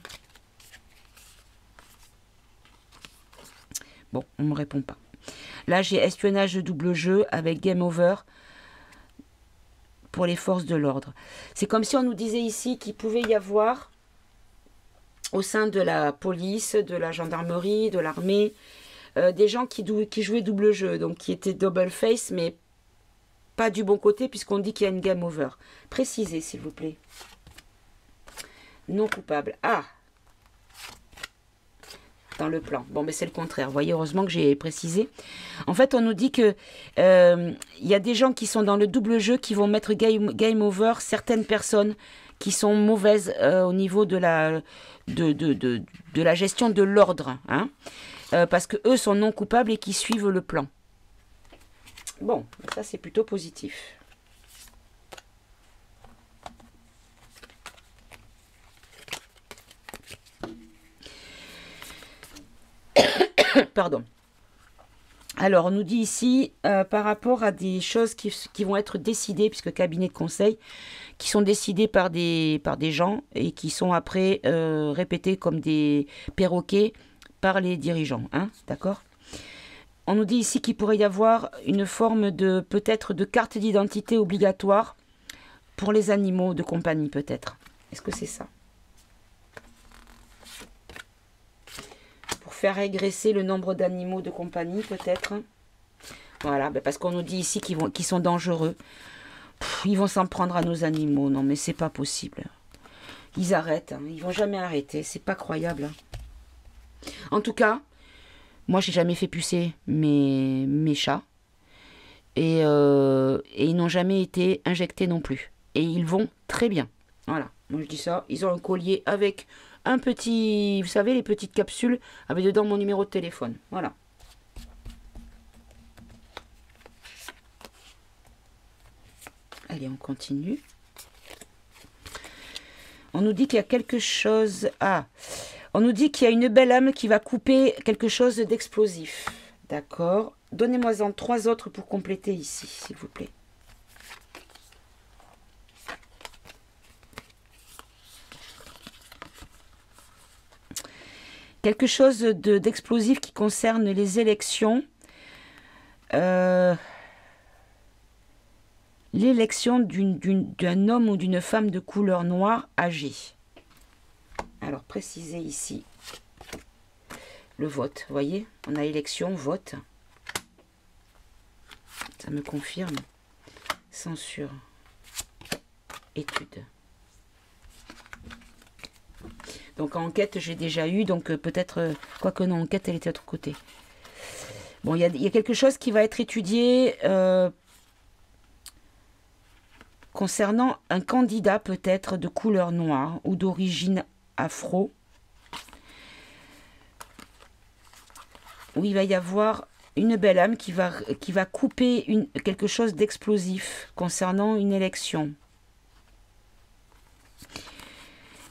Bon, on ne me répond pas. Là, j'ai espionnage de double jeu avec Game Over pour les forces de l'ordre. C'est comme si on nous disait ici qu'il pouvait y avoir, au sein de la police, de la gendarmerie, de l'armée, des gens qui jouaient double jeu, donc qui étaient double face, mais pas du bon côté, puisqu'on dit qu'il y a une Game Over. Précisez, s'il vous plaît. Non coupable. Ah! Dans le plan. Bon, mais c'est le contraire. Vous voyez, heureusement que j'ai précisé. En fait, on nous dit que y a des gens qui sont dans le double jeu qui vont mettre game over certaines personnes qui sont mauvaises au niveau de la gestion de l'ordre. Hein. parce que eux sont non coupables et qui suivent le plan. Bon, ça c'est plutôt positif. Pardon. Alors, on nous dit ici, par rapport à des choses qui vont être décidées, puisque cabinet de conseil, qui sont décidées par des gens et qui sont après répétées comme des perroquets par les dirigeants. Hein, d'accord ? On nous dit ici qu'il pourrait y avoir une forme de, peut-être, de carte d'identité obligatoire pour les animaux de compagnie, peut-être. Est-ce que c'est ça ? Faire régresser le nombre d'animaux de compagnie, peut-être. Voilà, parce qu'on nous dit ici qu'ils sont dangereux. Ils vont s'en prendre à nos animaux. Non, mais c'est pas possible. Ils arrêtent. Hein. Ils vont jamais arrêter. C'est pas croyable. Hein. En tout cas, moi, j'ai jamais fait pucer mes chats. Et ils n'ont jamais été injectés non plus. Et ils vont très bien. Voilà. Moi, je dis ça. Ils ont un collier avec un petit, vous savez, les petites capsules avec dedans mon numéro de téléphone. Voilà. Allez, on continue. On nous dit qu'il y a quelque chose... Ah, on nous dit qu'il y a une belle âme qui va couper quelque chose d'explosif. D'accord. Donnez-moi-en 3 autres pour compléter ici, s'il vous plaît. Quelque chose d'explosif qui concerne les élections. L'élection d'un homme ou d'une femme de couleur noire âgée. Alors, précisez ici le vote. Vous voyez, on a élection, vote. Ça me confirme. Censure. Étude. Donc, en enquête, j'ai déjà eu. Donc, peut-être... quoique non, enquête, elle était de l'autre côté. Bon, il y a quelque chose qui va être étudié... concernant un candidat peut-être de couleur noire ou d'origine afro, où il va y avoir une belle âme qui va couper quelque chose d'explosif concernant une élection.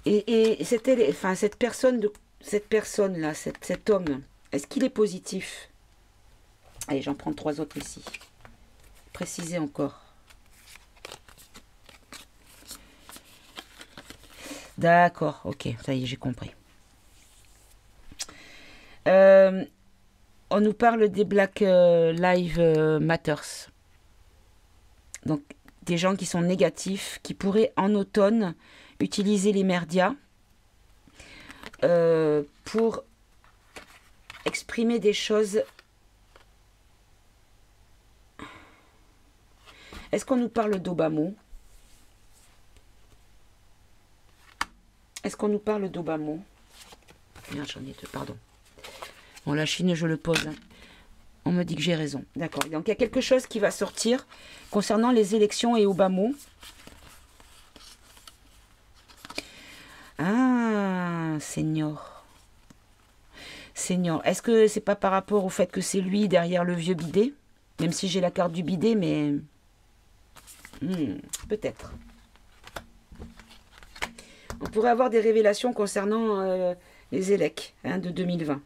Et cette personne-là, cet homme, est-ce qu'il est positif? Allez, j'en prends 3 autres ici. Précisez encore. D'accord, ok, ça y est, j'ai compris. On nous parle des Black Lives Matters. Donc, des gens qui sont négatifs, qui pourraient en automne utiliser les médias pour exprimer des choses. Est-ce qu'on nous parle d'Obama? Est-ce qu'on nous parle d'Obama? Merde, j'en ai 2, pardon. Bon, la Chine, je le pose. Hein. On me dit que j'ai raison. D'accord. Donc, il y a quelque chose qui va sortir concernant les élections et Obama. Ah, Seigneur. Seigneur. Est-ce que c'est pas par rapport au fait que c'est lui derrière le vieux bidet? Même si j'ai la carte du bidet, mais... peut-être. On pourrait avoir des révélations concernant les élèques de 2020.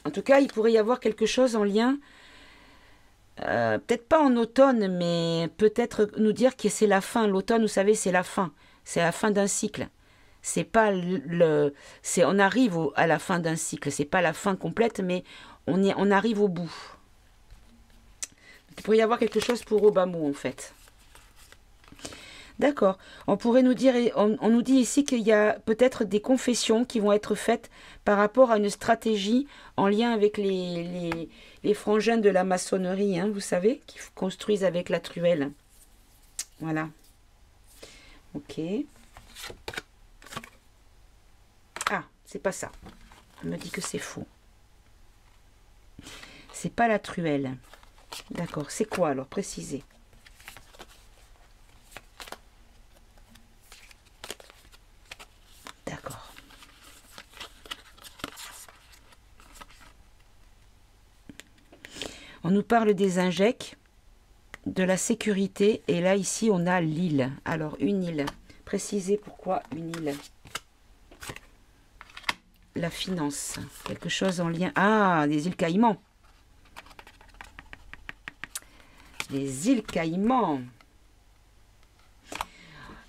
En tout cas, il pourrait y avoir quelque chose en lien, peut-être pas en automne, mais peut-être nous dire que c'est la fin. L'automne, vous savez, c'est la fin. C'est la fin d'un cycle. C'est pas on arrive à la fin d'un cycle. C'est pas la fin complète, mais on arrive au bout. Il pourrait y avoir quelque chose pour Obama, en fait. D'accord. On pourrait nous dire, on nous dit ici qu'il y a peut-être des confessions qui vont être faites par rapport à une stratégie en lien avec les frangins de la maçonnerie, hein, vous savez, qui construisent avec la truelle. Voilà. Ok. Ah, c'est pas ça. On me dit que c'est faux. C'est pas la truelle. D'accord. C'est quoi alors? Précisez. On nous parle des injects, de la sécurité. Et là, ici, on a l'île. Alors, une île. Précisez pourquoi une île. La finance. Quelque chose en lien... Ah, les îles Caïmans. Les îles Caïmans.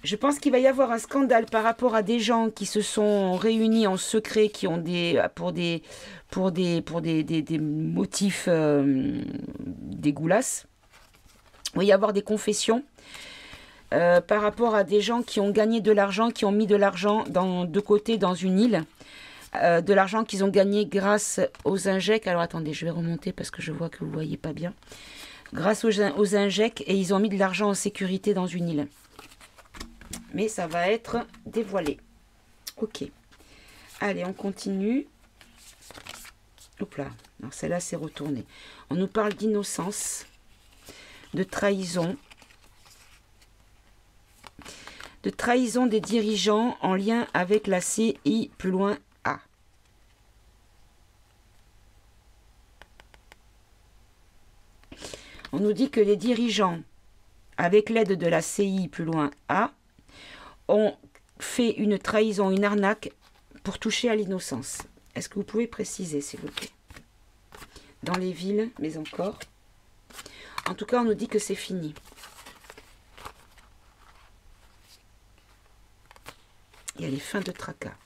Je pense qu'il va y avoir un scandale par rapport à des gens qui se sont réunis en secret, qui ont pour des motifs dégueulasses. Il va y avoir des confessions par rapport à des gens qui ont gagné de l'argent, qui ont mis de l'argent de côté dans une île. De l'argent qu'ils ont gagné grâce aux injects. Alors attendez, je vais remonter parce que je vois que vous ne voyez pas bien. Grâce aux injects, et ils ont mis de l'argent en sécurité dans une île. Mais ça va être dévoilé. Ok. Allez, on continue. Hop là. Alors celle-là, c'est retourné. On nous parle d'innocence, de trahison. De trahison des dirigeants en lien avec la CI, plus loin A. On nous dit que les dirigeants, avec l'aide de la CI, plus loin A, ont fait une trahison, une arnaque pour toucher à l'innocence. Est-ce que vous pouvez préciser, s'il vous plaît? Dans les villes, mais encore. En tout cas, on nous dit que c'est fini. Il y a les fins de tracas.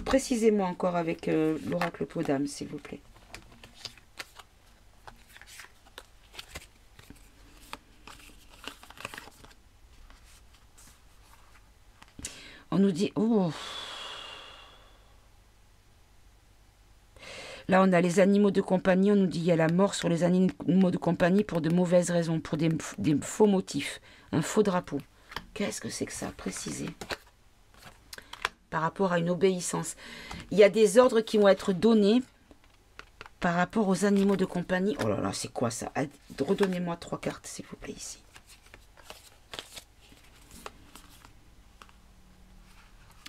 Précisez-moi encore avec l'oracle Podam, s'il vous plaît. On nous dit... Oh. Là, on a les animaux de compagnie. On nous dit qu'il y a la mort sur les animaux de compagnie pour de mauvaises raisons, pour des faux motifs. Un faux drapeau. Qu'est-ce que c'est que ça? Précisez. Par rapport à une obéissance. Il y a des ordres qui vont être donnés par rapport aux animaux de compagnie. Oh là là, c'est quoi ça? Redonnez-moi 3 cartes, s'il vous plaît, ici.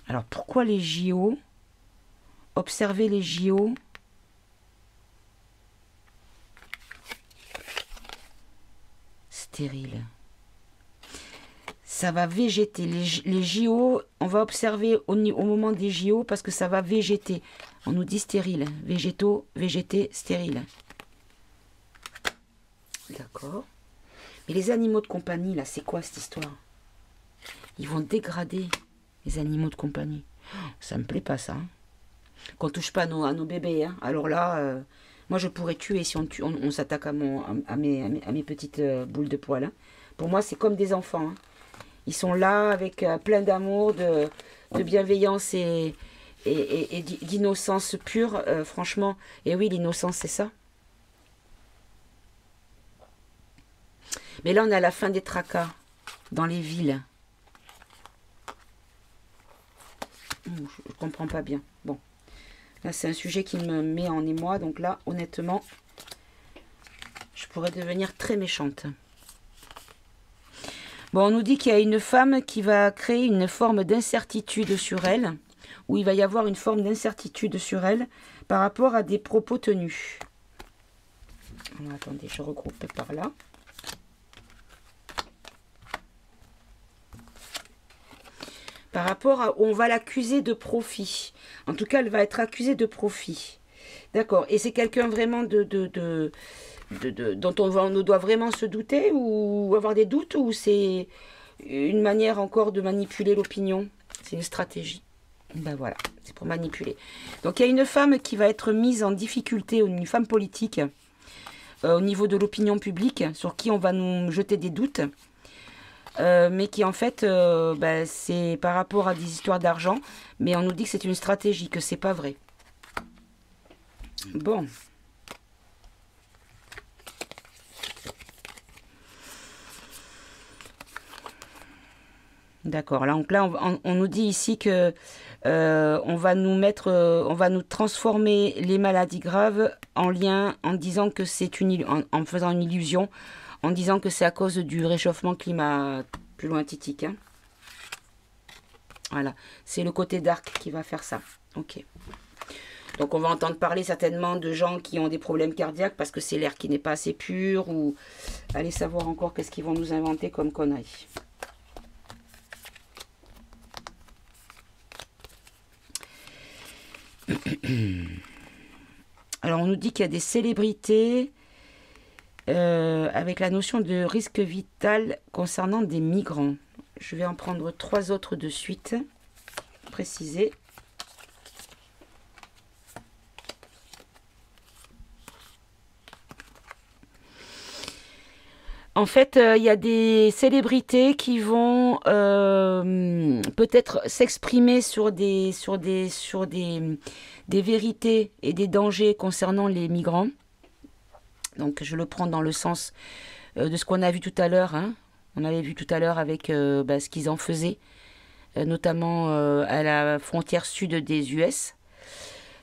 Alors, pourquoi les JO? Observez les JO. Stérile. Ça va végéter. Les JO, on va observer au moment des JO parce que ça va végéter. On nous dit stérile. Végétaux, végéter, stérile. D'accord. Mais les animaux de compagnie, là, c'est quoi cette histoire? Ils vont dégrader les animaux de compagnie. Ça me plaît pas, ça. Hein. Qu'on touche pas à nos bébés. Hein. Alors là, moi, je pourrais tuer si on s'attaque à mes petites boules de poil. Hein. Pour moi, c'est comme des enfants. Hein. Ils sont là avec plein d'amour, de bienveillance et d'innocence pure, franchement. Et oui, l'innocence, c'est ça. Mais là, on a la fin des tracas dans les villes. Je ne comprends pas bien. Bon, là, c'est un sujet qui me met en émoi. Donc là, honnêtement, je pourrais devenir très méchante. Bon, on nous dit qu'il y a une femme qui va créer une forme d'incertitude sur elle, où il va y avoir une forme d'incertitude sur elle par rapport à des propos tenus. Alors, attendez, je regroupe par là. Par rapport à où on va l'accuser de profit. En tout cas, elle va être accusée de profit. D'accord. Et c'est quelqu'un vraiment dont on doit vraiment se douter ou avoir des doutes, ou c'est une manière encore de manipuler l'opinion? C'est une stratégie. Ben voilà, c'est pour manipuler. Donc il y a une femme qui va être mise en difficulté, une femme politique, au niveau de l'opinion publique, sur qui on va nous jeter des doutes, mais qui en fait, ben, c'est par rapport à des histoires d'argent, mais on nous dit que c'est une stratégie, que c'est pas vrai. Bon. D'accord. Donc là, on nous dit ici que on va nous transformer les maladies graves en lien, en disant que c'est en faisant une illusion, en disant que c'est à cause du réchauffement climat, plus loin titique. Hein. Voilà. C'est le côté dark qui va faire ça. Ok. Donc on va entendre parler certainement de gens qui ont des problèmes cardiaques parce que c'est l'air qui n'est pas assez pur, ou allez savoir encore qu'est-ce qu'ils vont nous inventer comme conneries. Alors on nous dit qu'il y a des célébrités avec la notion de risque vital concernant des migrants. Je vais en prendre 3 autres de suite, préciser. En fait, il y a des célébrités qui vont peut-être s'exprimer sur des vérités et des dangers concernant les migrants. Donc, je le prends dans le sens de ce qu'on a vu tout à l'heure. Hein. On avait vu tout à l'heure avec ce qu'ils en faisaient, notamment à la frontière sud des US,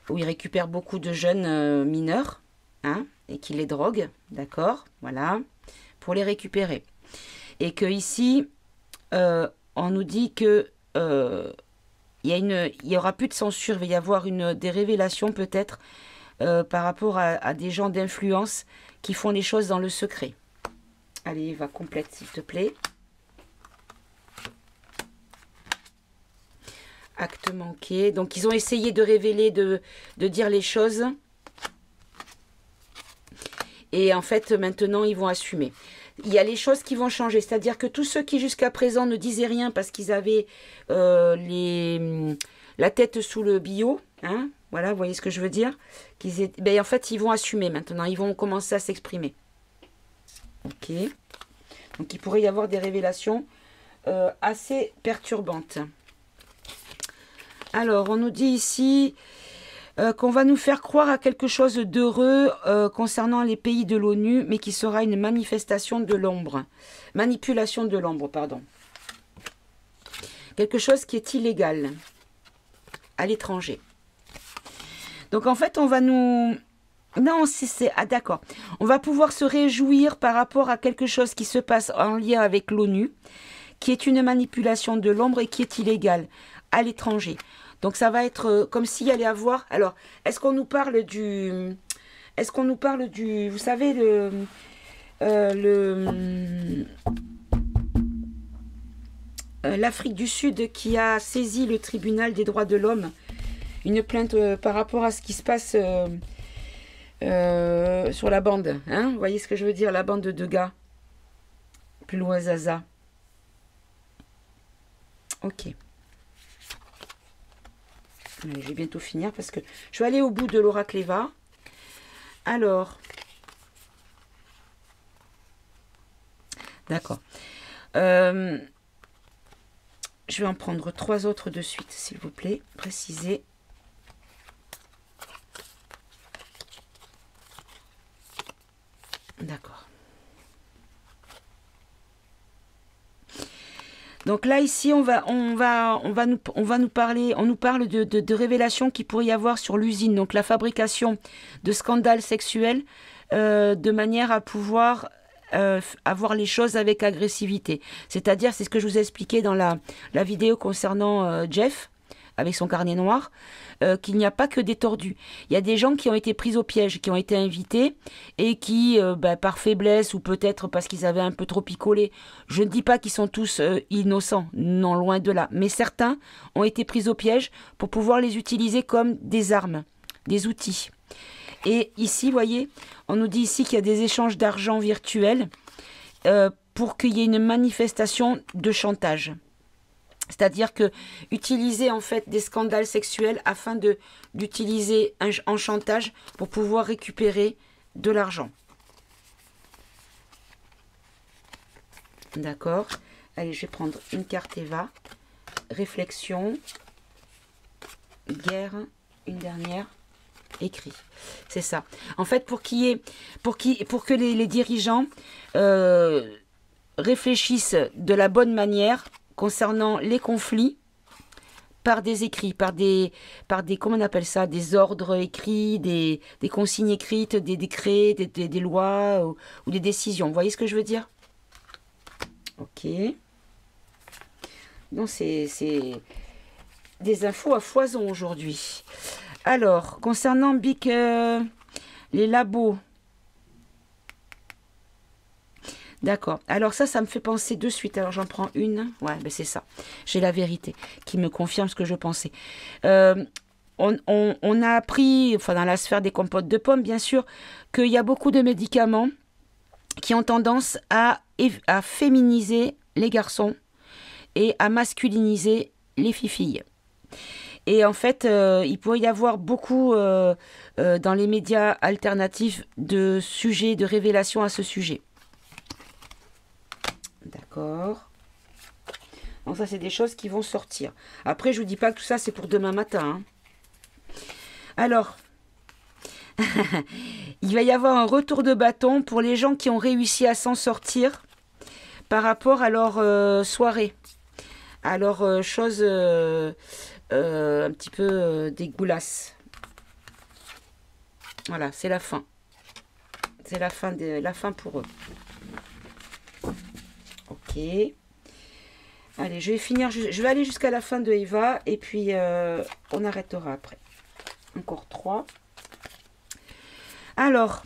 où ils récupèrent beaucoup de jeunes mineurs, hein, et qui les droguent, d'accord, voilà, pour les récupérer. Et que ici, on nous dit que il y aura plus de censure, il va y avoir des révélations peut-être par rapport à des gens d'influence qui font les choses dans le secret. Allez, va complète s'il te plaît. Acte manqué. Donc ils ont essayé de révéler, de dire les choses. Et en fait, maintenant, ils vont assumer. Il y a les choses qui vont changer. C'est-à-dire que tous ceux qui jusqu'à présent ne disaient rien parce qu'ils avaient la tête sous le billot, hein, voilà, vous voyez ce que je veux dire, ben, en fait, ils vont assumer maintenant. Ils vont commencer à s'exprimer. Ok. Donc, il pourrait y avoir des révélations assez perturbantes. Alors, on nous dit ici qu'on va nous faire croire à quelque chose d'heureux concernant les pays de l'ONU, mais qui sera une manifestation de l'ombre. Manipulation de l'ombre, pardon. Quelque chose qui est illégal à l'étranger. Donc, en fait, on va nous... Non, c'est... Ah, d'accord. On va pouvoir se réjouir par rapport à quelque chose qui se passe en lien avec l'ONU, qui est une manipulation de l'ombre et qui est illégale à l'étranger. Donc, ça va être comme s'il y allait avoir... Alors, est-ce qu'on nous parle du... Est-ce qu'on nous parle du... Vous savez, l'Afrique du Sud qui a saisi le tribunal des droits de l'homme, une plainte par rapport à ce qui se passe sur la bande. Hein, vous voyez ce que je veux dire, la bande de gars. Plus loin, Zaza. Ok. Allez, je vais bientôt finir parce que je vais aller au bout de l'oracle Eva. Alors. D'accord. Je vais en prendre 3 autres de suite, s'il vous plaît. Préciser. D'accord. Donc là, ici, on nous parle de révélations qu'il pourrait y avoir sur l'usine, donc la fabrication de scandales sexuels, de manière à pouvoir avoir les choses avec agressivité. C'est-à-dire, c'est ce que je vous ai expliqué dans la vidéo concernant Jeff, avec son carnet noir, qu'il n'y a pas que des tordus. Il y a des gens qui ont été pris au piège, qui ont été invités et qui, par faiblesse ou peut-être parce qu'ils avaient un peu trop picolé, je ne dis pas qu'ils sont tous innocents, non, loin de là, mais certains ont été pris au piège pour pouvoir les utiliser comme des armes, des outils. Et ici, vous voyez, on nous dit ici qu'il y a des échanges d'argent virtuels pour qu'il y ait une manifestation de chantage. C'est-à-dire que utiliser en fait des scandales sexuels afin d'utiliser en chantage pour pouvoir récupérer de l'argent. D'accord. Allez, je vais prendre une carte Eva. Réflexion. Guerre. Une dernière. Écrit. C'est ça. En fait, pour que les dirigeants réfléchissent de la bonne manière concernant les conflits par des écrits, par des comment on appelle ça, des ordres écrits, des consignes écrites, des décrets, des lois ou des décisions. Vous voyez ce que je veux dire? Ok. Donc c'est des infos à foison aujourd'hui. Alors, concernant Big, les labos. D'accord. Alors ça me fait penser de suite. Alors j'en prends une. Ouais, ben c'est ça. J'ai la vérité qui me confirme ce que je pensais. On a appris, enfin dans la sphère des compotes de pommes, bien sûr, qu'il y a beaucoup de médicaments qui ont tendance à féminiser les garçons et à masculiniser les filles. Et en fait, il pourrait y avoir beaucoup dans les médias alternatifs de sujets, de révélations à ce sujet. D'accord. Donc ça, c'est des choses qui vont sortir. Après, je vous dis pas que tout ça, c'est pour demain matin. Hein. Alors, il va y avoir un retour de bâton pour les gens qui ont réussi à s'en sortir par rapport à leur soirée. À leur chose un petit peu dégueulasse. Voilà, c'est la fin. C'est la fin pour eux. Ok. Allez, je vais finir. Je vais aller jusqu'à la fin de Eva et puis on arrêtera après. Encore 3. Alors,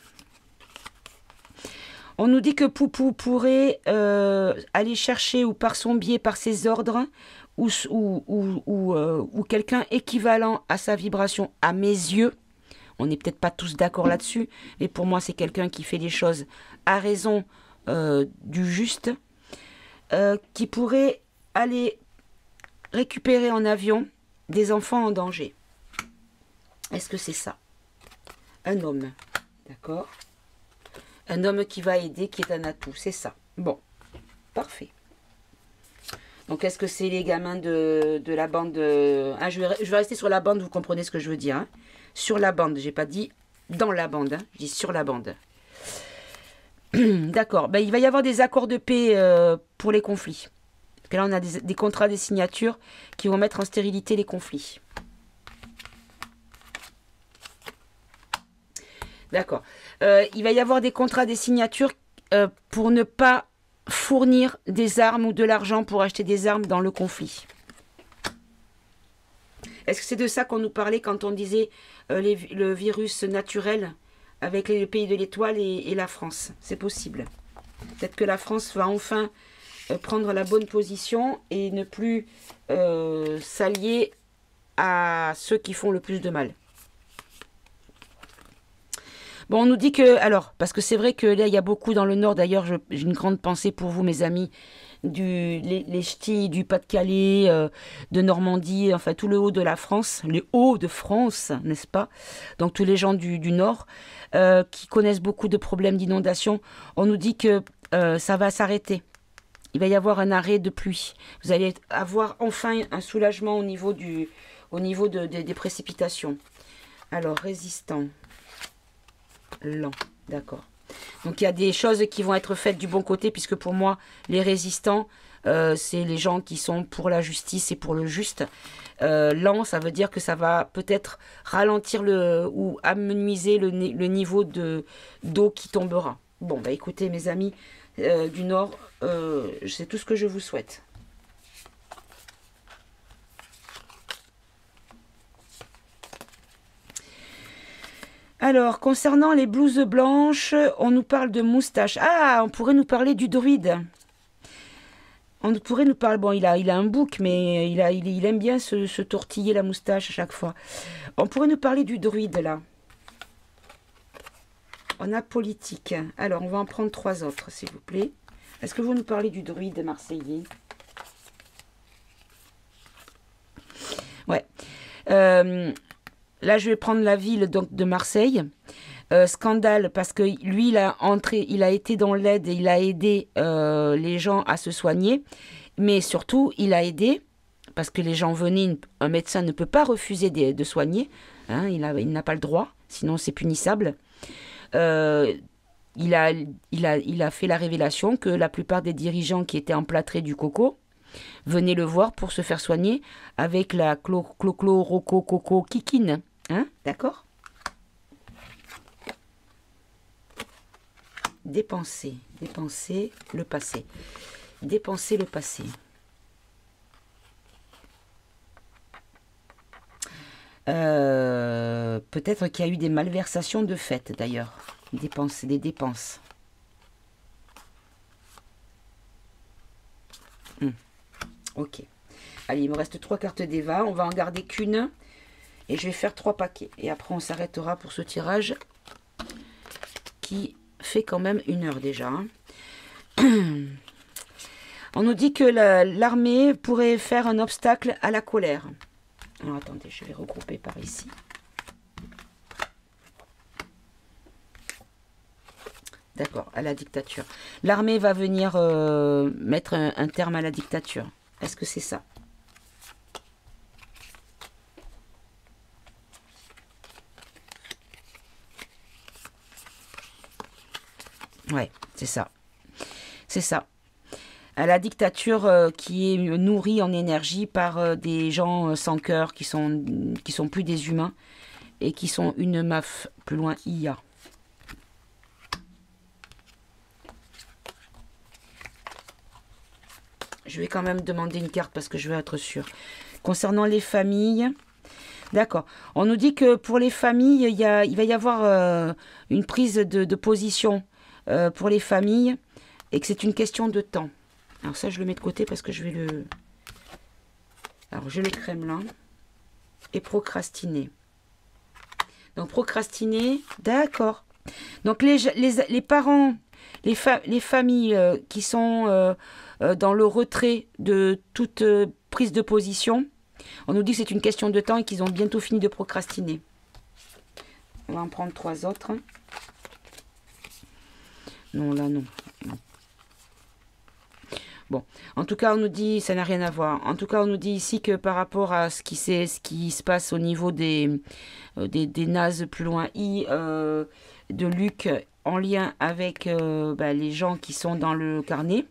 on nous dit que Poupou pourrait aller chercher ou par son biais, par ses ordres, ou quelqu'un équivalent à sa vibration à mes yeux. On n'est peut-être pas tous d'accord là-dessus, mais pour moi, c'est quelqu'un qui fait les choses à raison du juste, qui pourrait aller récupérer en avion des enfants en danger. Est-ce que c'est ça? Un homme, d'accord? Un homme qui va aider, qui est un atout, c'est ça. Bon, parfait. Donc, est-ce que c'est les gamins de la bande ah, je vais rester sur la bande, vous comprenez ce que je veux dire. Hein? Sur la bande, j'ai pas dit dans la bande, hein, je dis sur la bande. D'accord, ben, il va y avoir des accords de paix pour les conflits. Parce que là, on a des contrats, des signatures qui vont mettre en stérilité les conflits. D'accord. Il va y avoir des contrats, des signatures pour ne pas fournir des armes ou de l'argent pour acheter des armes dans le conflit. Est-ce que c'est de ça qu'on nous parlait quand on disait le virus naturel avec les pays de l'étoile et la France? C'est possible. Peut-être que la France va enfin prendre la bonne position et ne plus s'allier à ceux qui font le plus de mal. Bon, on nous dit que, alors, parce que c'est vrai que là, il y a beaucoup dans le Nord, d'ailleurs, j'ai une grande pensée pour vous, mes amis, les ch'tis du Pas-de-Calais, de Normandie, enfin, tout le haut de la France, les hauts de France, n'est-ce pas? Donc, tous les gens du Nord, qui connaissent beaucoup de problèmes d'inondation, on nous dit que ça va s'arrêter. Il va y avoir un arrêt de pluie. Vous allez avoir enfin un soulagement au niveau des précipitations. Alors, résistant. Lent, d'accord. Donc il y a des choses qui vont être faites du bon côté, puisque pour moi, les résistants, c'est les gens qui sont pour la justice et pour le juste. Lent, ça veut dire que ça va peut-être ralentir ou amenuiser le niveau d'eau qui tombera. Bon, bah écoutez, mes amis du Nord, c'est tout ce que je vous souhaite. Alors, concernant les blouses blanches, on nous parle de moustache. Ah, on pourrait nous parler du druide. On pourrait nous parler... Bon, il a un bouc, mais il aime bien se tortiller la moustache à chaque fois. On pourrait nous parler du druide, là. On a politique. Alors, on va en prendre 3 autres, s'il vous plaît. Est-ce que vous nous parlez du druide marseillais? Ouais. Là, je vais prendre la ville donc, de Marseille. Scandale, parce que lui, il a été dans l'aide et il a aidé les gens à se soigner. Mais surtout, il a aidé, parce que les gens venaient, un médecin ne peut pas refuser de soigner. Hein, il n'a pas le droit, sinon c'est punissable. Il a fait la révélation que la plupart des dirigeants qui étaient emplâtrés du coco venaient le voir pour se faire soigner avec la chlorokokokikine. Hein, d'accord? Dépenser le passé. Dépenser le passé. Peut-être qu'il y a eu des malversations de fait, d'ailleurs. Des dépenses. Ok. Allez, il me reste 3 cartes d'Eva. On va en garder qu'une. Et je vais faire 3 paquets. Et après, on s'arrêtera pour ce tirage qui fait quand même 1 heure déjà. On nous dit que l'armée pourrait faire un obstacle à la colère. Alors, attendez, je vais regrouper par ici. D'accord, à la dictature. L'armée va venir mettre un terme à la dictature. Est-ce que c'est ça? Ouais, c'est ça. C'est ça. À la dictature qui est nourrie en énergie par des gens sans cœur, qui sont plus des humains et qui sont une MAF, plus loin IA. Je vais quand même demander une carte parce que je veux être sûre. Concernant les familles, d'accord. On nous dit que pour les familles, il va y avoir une prise de position pour les familles et que c'est une question de temps. Alors ça, je le mets de côté parce que je vais le... Alors, je les Kremlin et procrastiner. Donc, procrastiner, d'accord. Donc, les parents, les familles qui sont dans le retrait de toute prise de position, on nous dit que c'est une question de temps et qu'ils ont bientôt fini de procrastiner. On va en prendre 3 autres. Non, là, non. Bon, en tout cas, on nous dit, ça n'a rien à voir. En tout cas, on nous dit ici que par rapport à ce qui se passe au niveau des nazes plus loin de Luc, en lien avec les gens qui sont dans le carnet,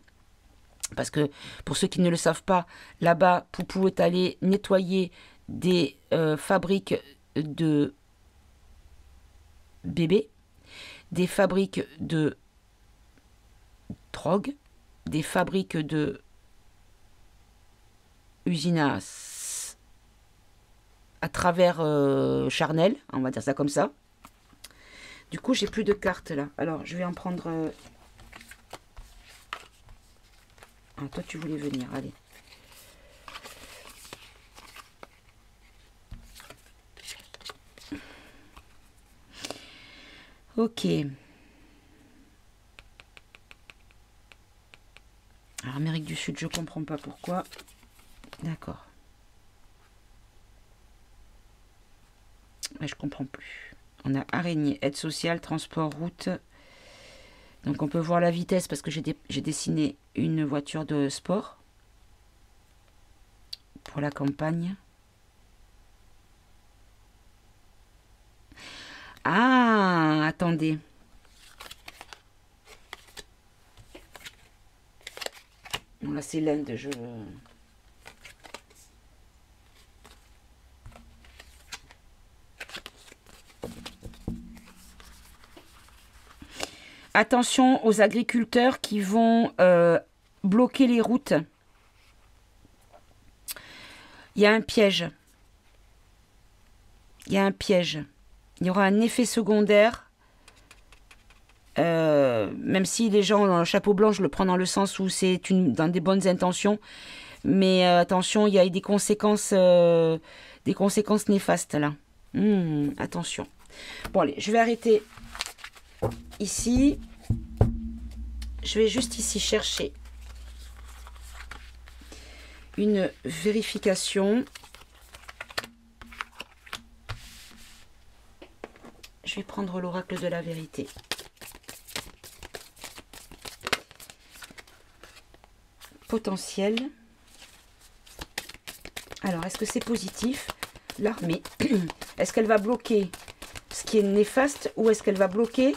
parce que pour ceux qui ne le savent pas, là-bas, Poupou est allé nettoyer des fabriques de bébés, des fabriques de drogue, des fabriques de usines à travers charnel, on va dire ça comme ça. Du coup, j'ai plus de cartes là. Alors, je vais en prendre... Ah, toi, tu voulais venir, allez. Ok. Alors, Amérique du Sud, je comprends pas pourquoi. D'accord. Mais je comprends plus. On a araignée, aide sociale, transport, route. Donc, on peut voir la vitesse parce que j'ai dessiné une voiture de sport pour la campagne. Ah, attendez. Non, là, c'est l'Inde. Attention aux agriculteurs qui vont bloquer les routes. Il y a un piège. Il y a un piège. Il y aura un effet secondaire. Même si les gens dans le chapeau blanc, je le prends dans le sens où c'est dans des bonnes intentions. Mais attention, il y a des conséquences néfastes là. Attention. Bon, allez, je vais arrêter ici. Je vais juste ici chercher une vérification. Je vais prendre l'oracle de la vérité. Potentiel. Alors, est-ce que c'est positif? L'armée, est-ce qu'elle va bloquer ce qui est néfaste ou est-ce qu'elle va bloquer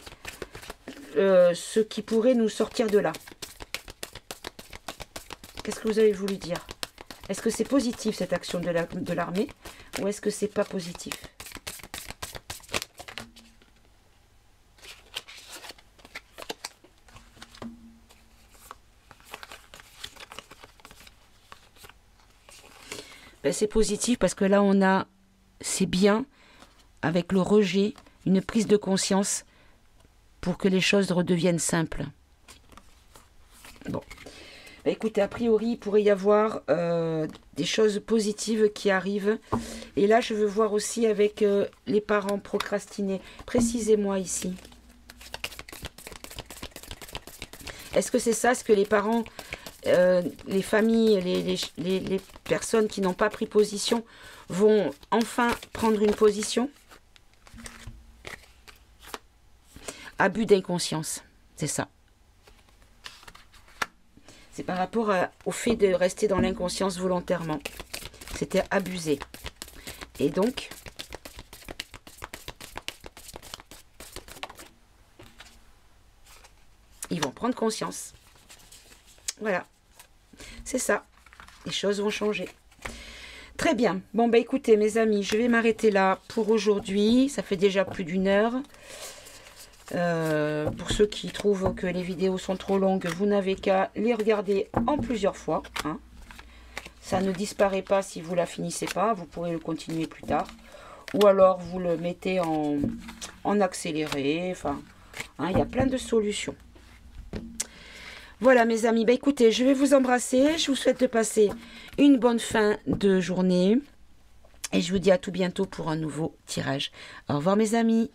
ce qui pourrait nous sortir de là? Qu'est-ce que vous avez voulu dire? Est-ce que c'est positif cette action de l'armée ou est-ce que c'est pas positif? Ben, c'est positif parce que là on a, c'est bien avec le rejet, une prise de conscience pour que les choses redeviennent simples. Bon. Bah écoutez, a priori, il pourrait y avoir des choses positives qui arrivent. Et là, je veux voir aussi avec les parents procrastinés. Précisez-moi ici. Est-ce que c'est ça, ce que les parents, les familles, les personnes qui n'ont pas pris position vont enfin prendre une position? Abus d'inconscience, c'est ça. C'est par rapport au fait de rester dans l'inconscience volontairement. C'était abusé. Et donc, ils vont prendre conscience. Voilà. C'est ça. Les choses vont changer. Très bien. Bon, bah écoutez, mes amis, je vais m'arrêter là pour aujourd'hui. Ça fait déjà plus d'1 heure. Pour ceux qui trouvent que les vidéos sont trop longues, vous n'avez qu'à les regarder en plusieurs fois. Hein. Ça ne disparaît pas si vous la finissez pas. Vous pourrez le continuer plus tard. Ou alors vous le mettez en accéléré. Enfin, hein, il y a plein de solutions. Voilà mes amis. Bah, écoutez, je vais vous embrasser. Je vous souhaite de passer une bonne fin de journée. Et je vous dis à tout bientôt pour un nouveau tirage. Au revoir mes amis.